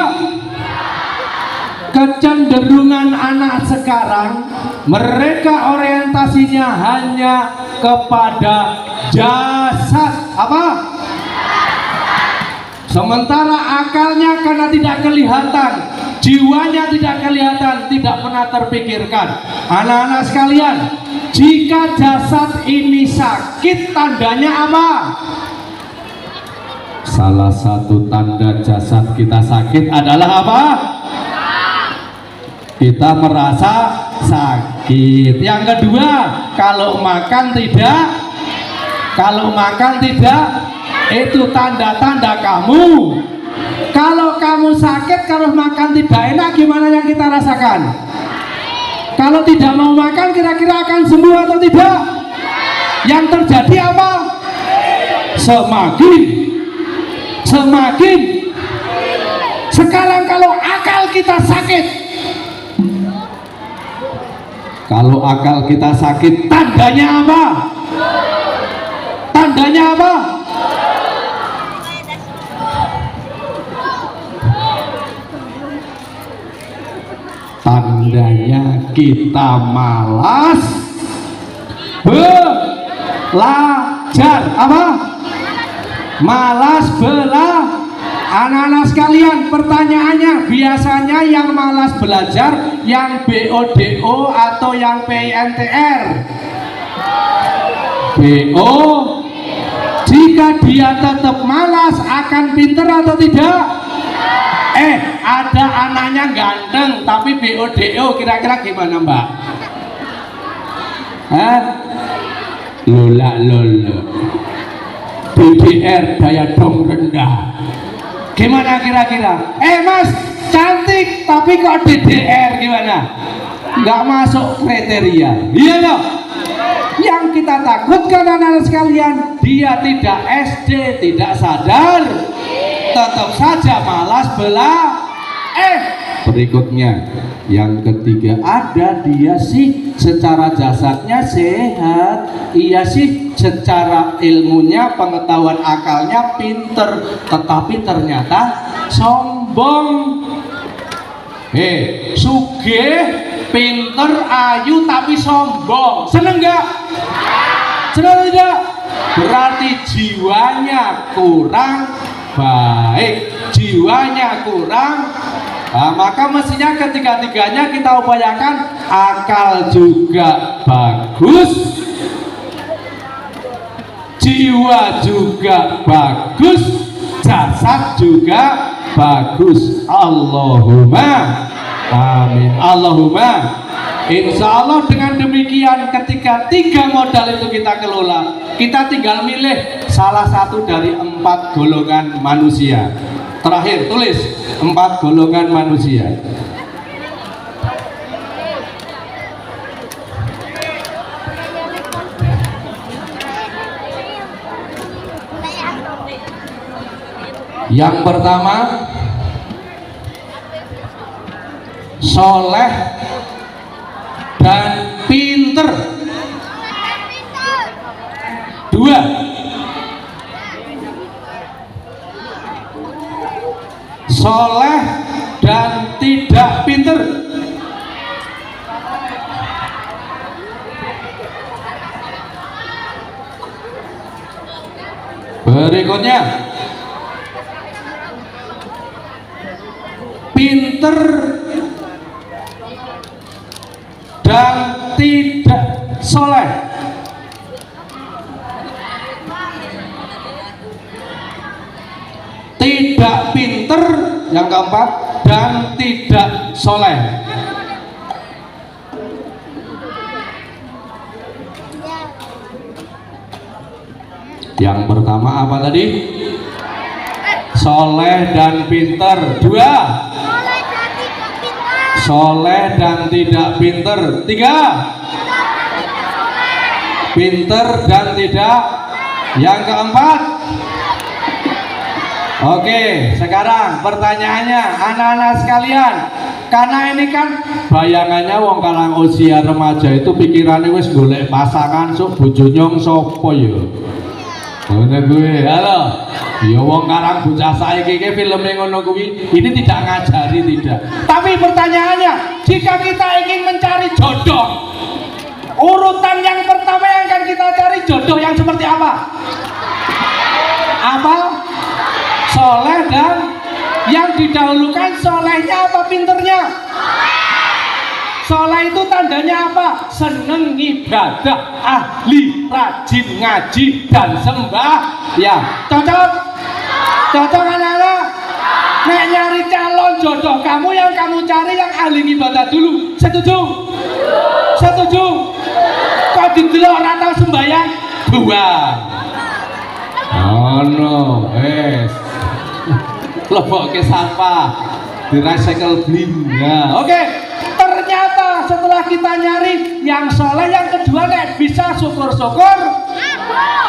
Kecenderungan anak sekarang, mereka orientasinya hanya kepada jasad. Apa? Sementara akalnya karena tidak kelihatan, jiwanya tidak kelihatan, tidak pernah terpikirkan. Anak-anak sekalian, jika jasad ini sakit, tandanya apa? Salah satu tanda jasad kita sakit adalah apa? Kita merasa sakit. Yang kedua, kalau makan tidak, itu tanda-tanda kamu. Kalau kamu sakit, kalau makan tidak enak, gimana yang kita rasakan? Kalau tidak mau makan, kira-kira akan sembuh atau tidak? Yang terjadi apa? Semakin. Sekarang kalau akal kita sakit, tandanya apa? Tandanya kita malas belajar. Apa? Malas belajar. Anak-anak sekalian, pertanyaannya, biasanya yang malas belajar yang BODO atau yang PINTR? BO. Jika dia tetap malas, akan pinter atau tidak? Ada anaknya ganteng tapi BODO, kira-kira gimana, Mbak? Hah? Lola lolo. DDR daya dong rendah. Gimana kira-kira? Mas, cantik tapi kok DDR gimana? Nggak masuk kriteria. Iya loh. Yang kita takutkan anak-anak sekalian, dia tidak SD, tidak sadar, tetap saja malas berikutnya, yang ketiga, ada dia sih secara jasadnya sehat, iya sih secara ilmunya, pengetahuan akalnya pinter, tetapi ternyata sombong. Sugih, pinter, ayu tapi sombong. Seneng nggak? Seneng tidak? Berarti jiwanya kurang baik, jiwanya kurang. Nah, maka mestinya ketiga-tiganya kita upayakan, akal juga bagus, jiwa juga bagus, jasad juga bagus. Allahumma amin. Allahumma. Insya Allah dengan demikian, ketika 3 modal itu kita kelola, kita tinggal milih salah satu dari 4 golongan manusia. Terakhir tulis 4 golongan manusia. Yang pertama, soleh dan pinter. 2, soleh dan tidak pinter. Berikutnya, pinter dan tidak soleh. Tidak pinter, yang keempat, dan tidak soleh. Yang pertama apa tadi? Soleh dan pinter. 2, soleh dan tidak pinter. 3, pinter dan tidak. Yang keempat. Oke, sekarang pertanyaannya, anak-anak sekalian, karena ini kan bayangannya wong kalang usia remaja itu pikirannya wis golek pasangan, sok bojo nyong sopo ya. Ngono gue, halo. Ya wong karang bocah saiki iki filme ngono kuwi, ini tidak ngajari, tidak. Tapi pertanyaannya, jika kita ingin mencari jodoh, urutan yang pertama yang akan kita cari jodoh yang seperti apa? Apa? Soleh, dan yang didahulukan solehnya apa pinternya? Soleh itu tandanya apa? Seneng ibadah, ahli, rajin ngaji dan sembah. Ya, cocok? Cocok anak-anak? Nek nyari calon jodoh kamu, yang kamu cari yang ahli ibadah dulu. Setuju? Setuju? Kok didelok ora tau sembahyang? Buang. Oh no, lebokke sampah, di recycle bin. Ya, oke. Ternyata setelah kita nyari yang soleh, yang kedua nek bisa syukur-syukur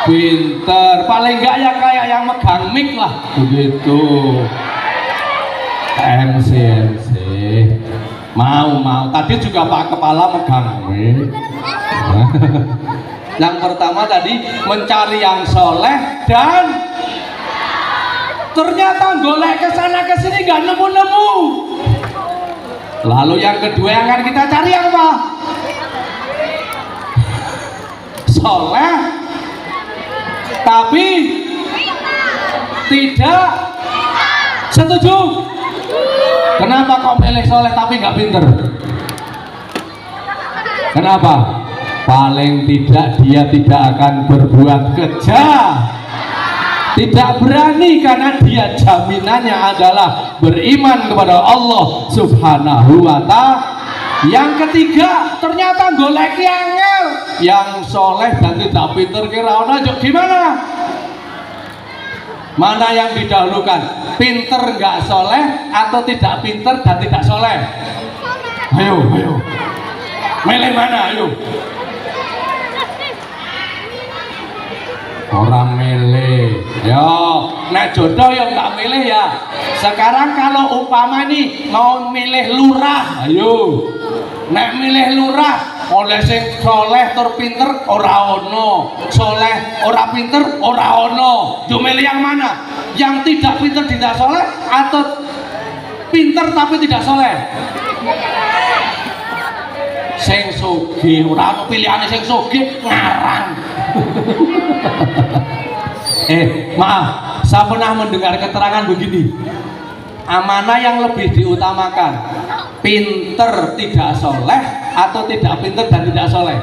pinter, paling enggak ya kayak yang megang mic lah begitu. MC mau tadi juga Pak Kepala megang mic. Yang pertama tadi mencari yang soleh, dan ternyata golek ke sana ke sini nggak nemu-nemu. Lalu yang kedua yang akan kita cari apa? Soleh tapi tidak. Setuju? Kenapa kok milih soleh tapi nggak pinter? Kenapa? Paling tidak dia tidak akan berbuat kejam, tidak berani, karena dia jaminannya adalah beriman kepada Allah Subhanahu wa ta'ala. Yang ketiga, ternyata goleki angel, yang soleh dan tidak pinter kira ono gimana? Mana yang didahulukan? Pinter nggak soleh atau tidak pinter dan tidak soleh? Ayo, ayo. Milih mana? Ayo. Orang milih, yo, nek jodoh yang nggak milih ya. Sekarang kalau umpama nih mau milih lurah, ayo, nek milih lurah, oleh sing soleh tur pinter ora ono, soleh ora pinter ora ono. Yo milih yang mana? Yang tidak pinter tidak soleh atau pinter tapi tidak soleh? Sing sugih, ora ono pilihane sing sugih ngarang. Maaf, saya pernah mendengar keterangan begini. Amanah yang lebih diutamakan, pinter tidak soleh atau tidak pinter dan tidak soleh?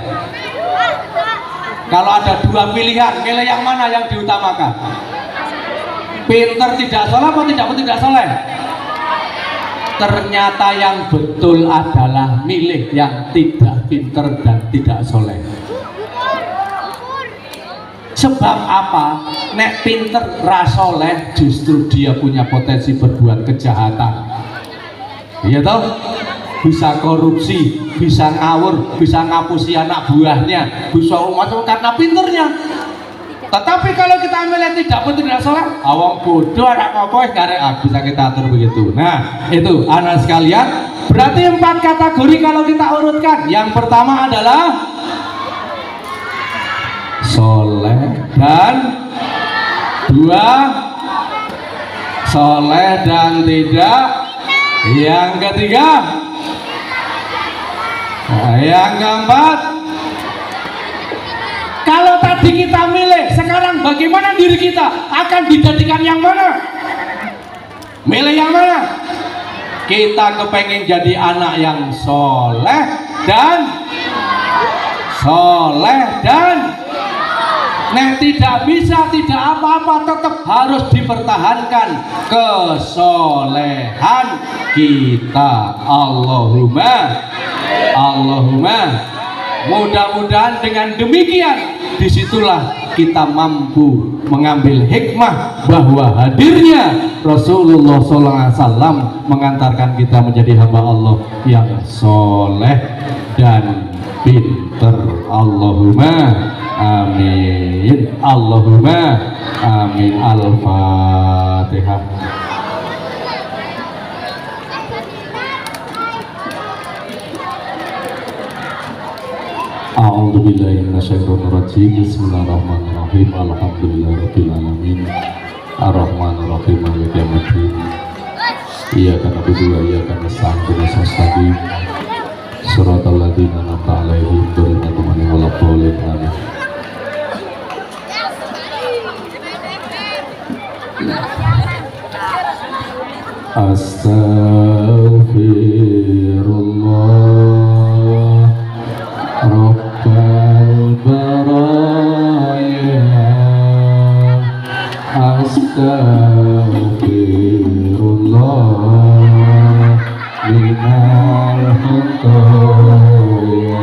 Kalau ada dua pilihan, milih yang mana yang diutamakan? Pinter tidak soleh atau tidak soleh? Ternyata yang betul adalah milih yang tidak pinter dan tidak soleh. Sebab apa? Nek pinter rasoleh justru dia punya potensi berbuat kejahatan. Iya toh? Bisa korupsi, bisa ngawur, bisa ngapusi anak buahnya, bisa umat karena pinternya. Tetapi kalau kita milih tidak pinter tidak soleh, awang bodoh anak apa bisa kita atur begitu. Nah, itu anak sekalian. Berarti 4 kategori kalau kita urutkan. Yang pertama adalah soleh dan 2 soleh dan tidak. Yang ketiga, yang keempat, kalau tadi kita milih, sekarang bagaimana diri kita akan dijadikan yang mana? Milih yang mana? Kita kepengen jadi anak yang soleh dan nek tidak bisa tidak apa-apa, tetap harus dipertahankan kesolehan kita. Allahumma mudah-mudahan dengan demikian disitulah kita mampu mengambil hikmah bahwa hadirnya Rasulullah SAW mengantarkan kita menjadi hamba Allah yang soleh dan pinter. Allahumma amin. Allahumma amin. Al-Fatihah. A'udzu billahi minasyaitonir rajim. Bismillahirrahmanirrahim. Alhamdulillahirabbil alamin. Ar-Rahmanir Rahim. Maliki yaumiddin. Iyyaka na'budu wa iyyaka nasta'in. Ihdinas siratal siratal ladzina an'amta 'alaihim ghairil maghdubi 'alaihim waladdallin. Amin. Astaghfirullah Rabbal baraya. Astaghfirullah minal khataya.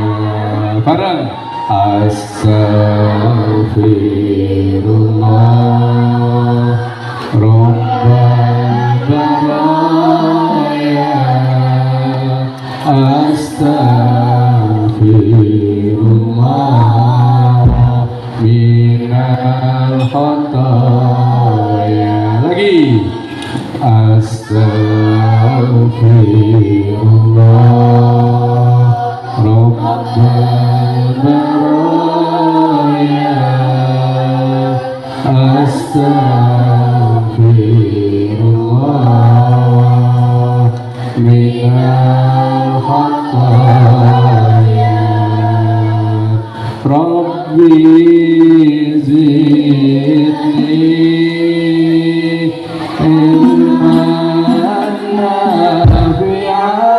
Bareng. Astaghfirullah Rabbal baraya. Astaghfirullah minal khataya. Lagi. Astaghfirullah Rabbal baraya. Astaghfirullah minal khataya. Rabbi zidni ilman nafi'an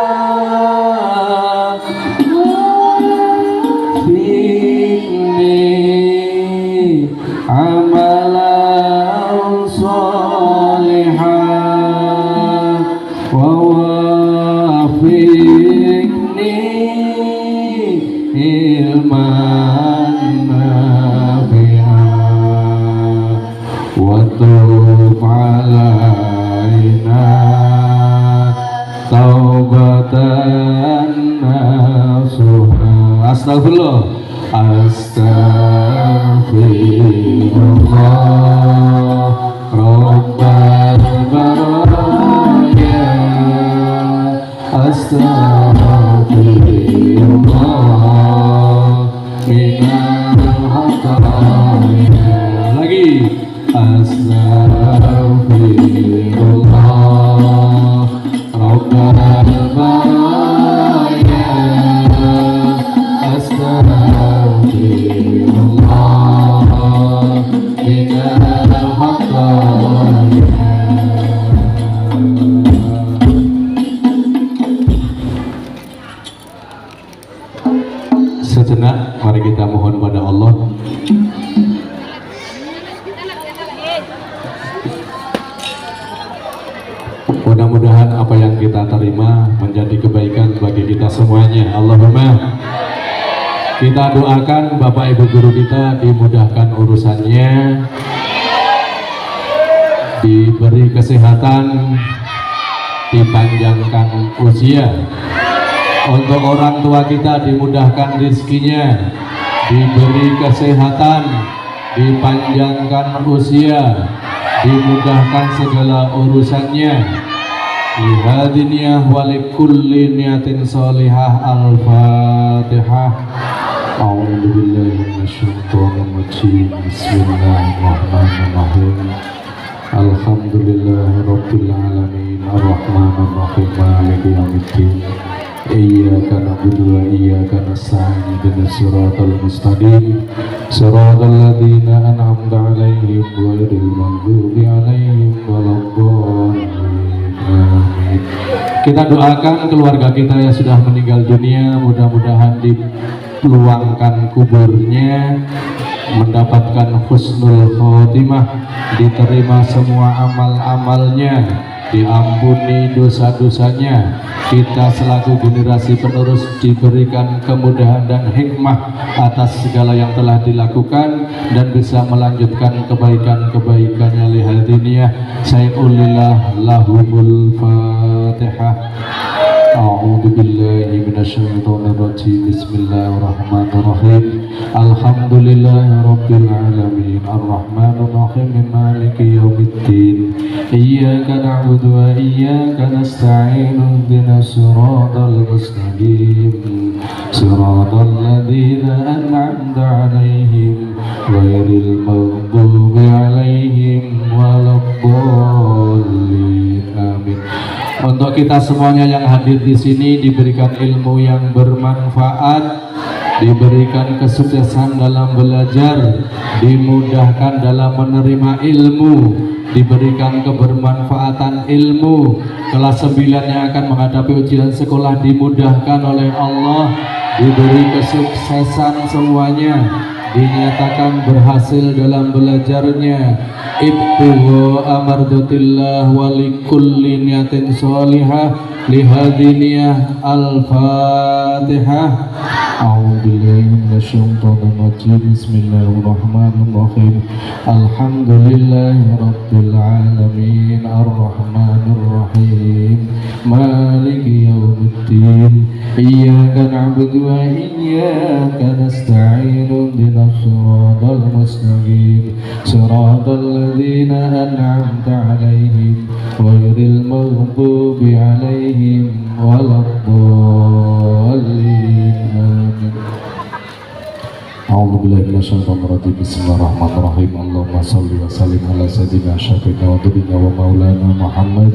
warzuqni amalan shalihan wa wafiqni ilman Allah Rabbal baraya astaghfirullah minal khataya. Lagi astaghfirullah Rabbal baraya astaghfirullah minal khataya. Sejenak mari kita mohon pada Allah. Mudah-mudahan apa yang kita terima menjadi kebaikan bagi kita semuanya. Allahumma. Kita doakan Bapak Ibu guru kita dimudahkan urusannya, diberi kesehatan, dipanjangkan usia. Untuk orang tua kita dimudahkan rezekinya, diberi kesehatan, dipanjangkan usia, dimudahkan segala urusannya. Lihadiniyah walikulli niyatin salihah. Al-Fatihah. A'udzubillahi minasyaitonir rajim. Bismillahirrahmanirrahim. Alhamdulillahirabbil alamin arrahmanir rahim maliki yaumiddin. Iyyaka na'budu wa iyyaka nasta'in ihdinas siratal mustaqim siratal ladzina an'amta 'alaihim ghairil maghdubi 'alaihim waladdallin. Amin. Kita doakan keluarga kita yang sudah meninggal dunia, mudah-mudahan diluangkan kuburnya, mendapatkan husnul khotimah, diterima semua amal-amalnya, diampuni dosa-dosanya. Kita selaku generasi penerus diberikan kemudahan dan hikmah atas segala yang telah dilakukan dan bisa melanjutkan kebaikan-kebaikannya. Lihadiniyah sayulillah lahumul Fatihah. A'udzu billahi minasyaitonir rajim. Bismillahirrahmanirrahim. Alhamdulillahirabbil alamin arrahmanir rahim maliki yaumiddin. Iyyaka na'budu wa iyyaka nasta'in ihdinas siratal mustaqim siratal ladzina an'amta 'alaihim ghairil maghdubi 'alaihim waladdallin. Amin. Untuk kita semuanya yang hadir di sini diberikan ilmu yang bermanfaat, diberikan kesuksesan dalam belajar, dimudahkan dalam menerima ilmu, diberikan kebermanfaatan ilmu. Kelas 9 yang akan menghadapi ujian sekolah dimudahkan oleh Allah, diberi kesuksesan semuanya, dinyatakan berhasil dalam belajarnya. Ibtigha amardatillah walikulli niyatin sholihah. Lihadiniyah. Al-Fatihah. A'udzubillahi minasyaitonir rajim. Bismillahirrahmanirrahim. Alhamdulillahirabbil alamin arrahmanir rahim maliki yaumiddin. Iyyaka na'budu wa iyyaka nasta'in ihdinas siratal mustaqim siratal ladzina an'amta 'alaihim ghairil maghdubi 'alaihim waladdallin. A'udzubillahi minasyaitonir rajim. Bismillahirrahmanirrahim. Allahumma shalli wa sallim ala sayyidina syafiqina wa nabiyina wa maulana Muhammad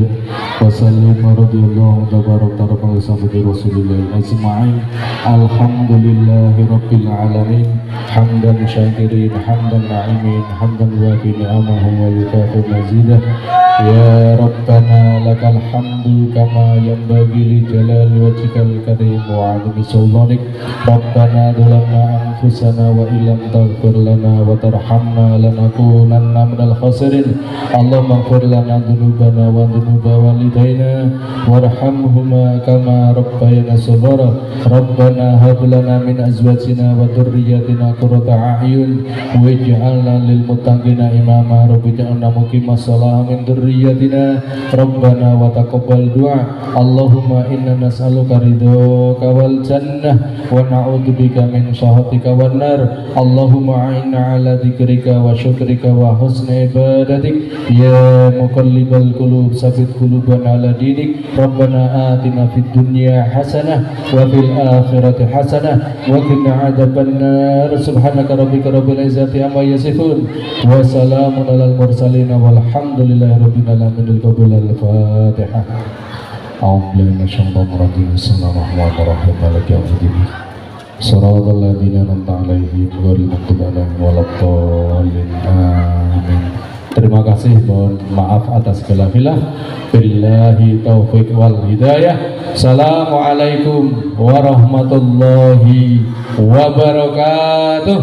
wa sallim radhiyallahu tabaraka wa ta'ala Rasulillah ajma'in. Alhamdulillahi rabbil alamin hamdan syakirin hamdan na'imin hamdan wafi ni'amahu wa yukafi mazidah. Ya Rabbana lakal hamdu kama yanbaghi li jalali wajhikal karim wa 'azimi sultanik. Rabbana dhalamna anfusana wa illam taghfir lana wa tarhamna lanakunanna minal khasirin. Allahumma ighfir lana dhunubana wa dhunuba walidayna warhamhuma kama rabbayana shaghara. Rabbana hab lana min azwajina wa dhurriyyatina qurrata a'yun waj'alna lil muttaqina imama. Rabbi ja'alna muqimas shalah min dhurriyyatina Rabbana wa taqabbal du'a. Allahumma inna nas'aluka ridhaka wal jannah wa na'udzubika min sakhatika wan nar. النار اللهم أعنا على ذكرك وشكرك وحسن عبادتك يا مقلب القلوب ثبت قلوبنا على دينك ربنا آتنا في الدنيا حسنة وفي الآخرة حسنة وقنا عذاب النار سبحانك ربك رب العزة عما يصفون وسلام على المرسلين والحمد لله رب العالمين القبول الفاتحة أعوذ بالله من الشيطان الرجيم بسم الله الرحمن الرحيم مالك يوم الدين صراط الذين أنعمت عليهم غير المغضوب عليهم ولا amin. Terima kasih, mohon maaf atas segala khilaf. Billahi taufik wal hidayah. Assalamualaikum warahmatullahi wabarakatuh.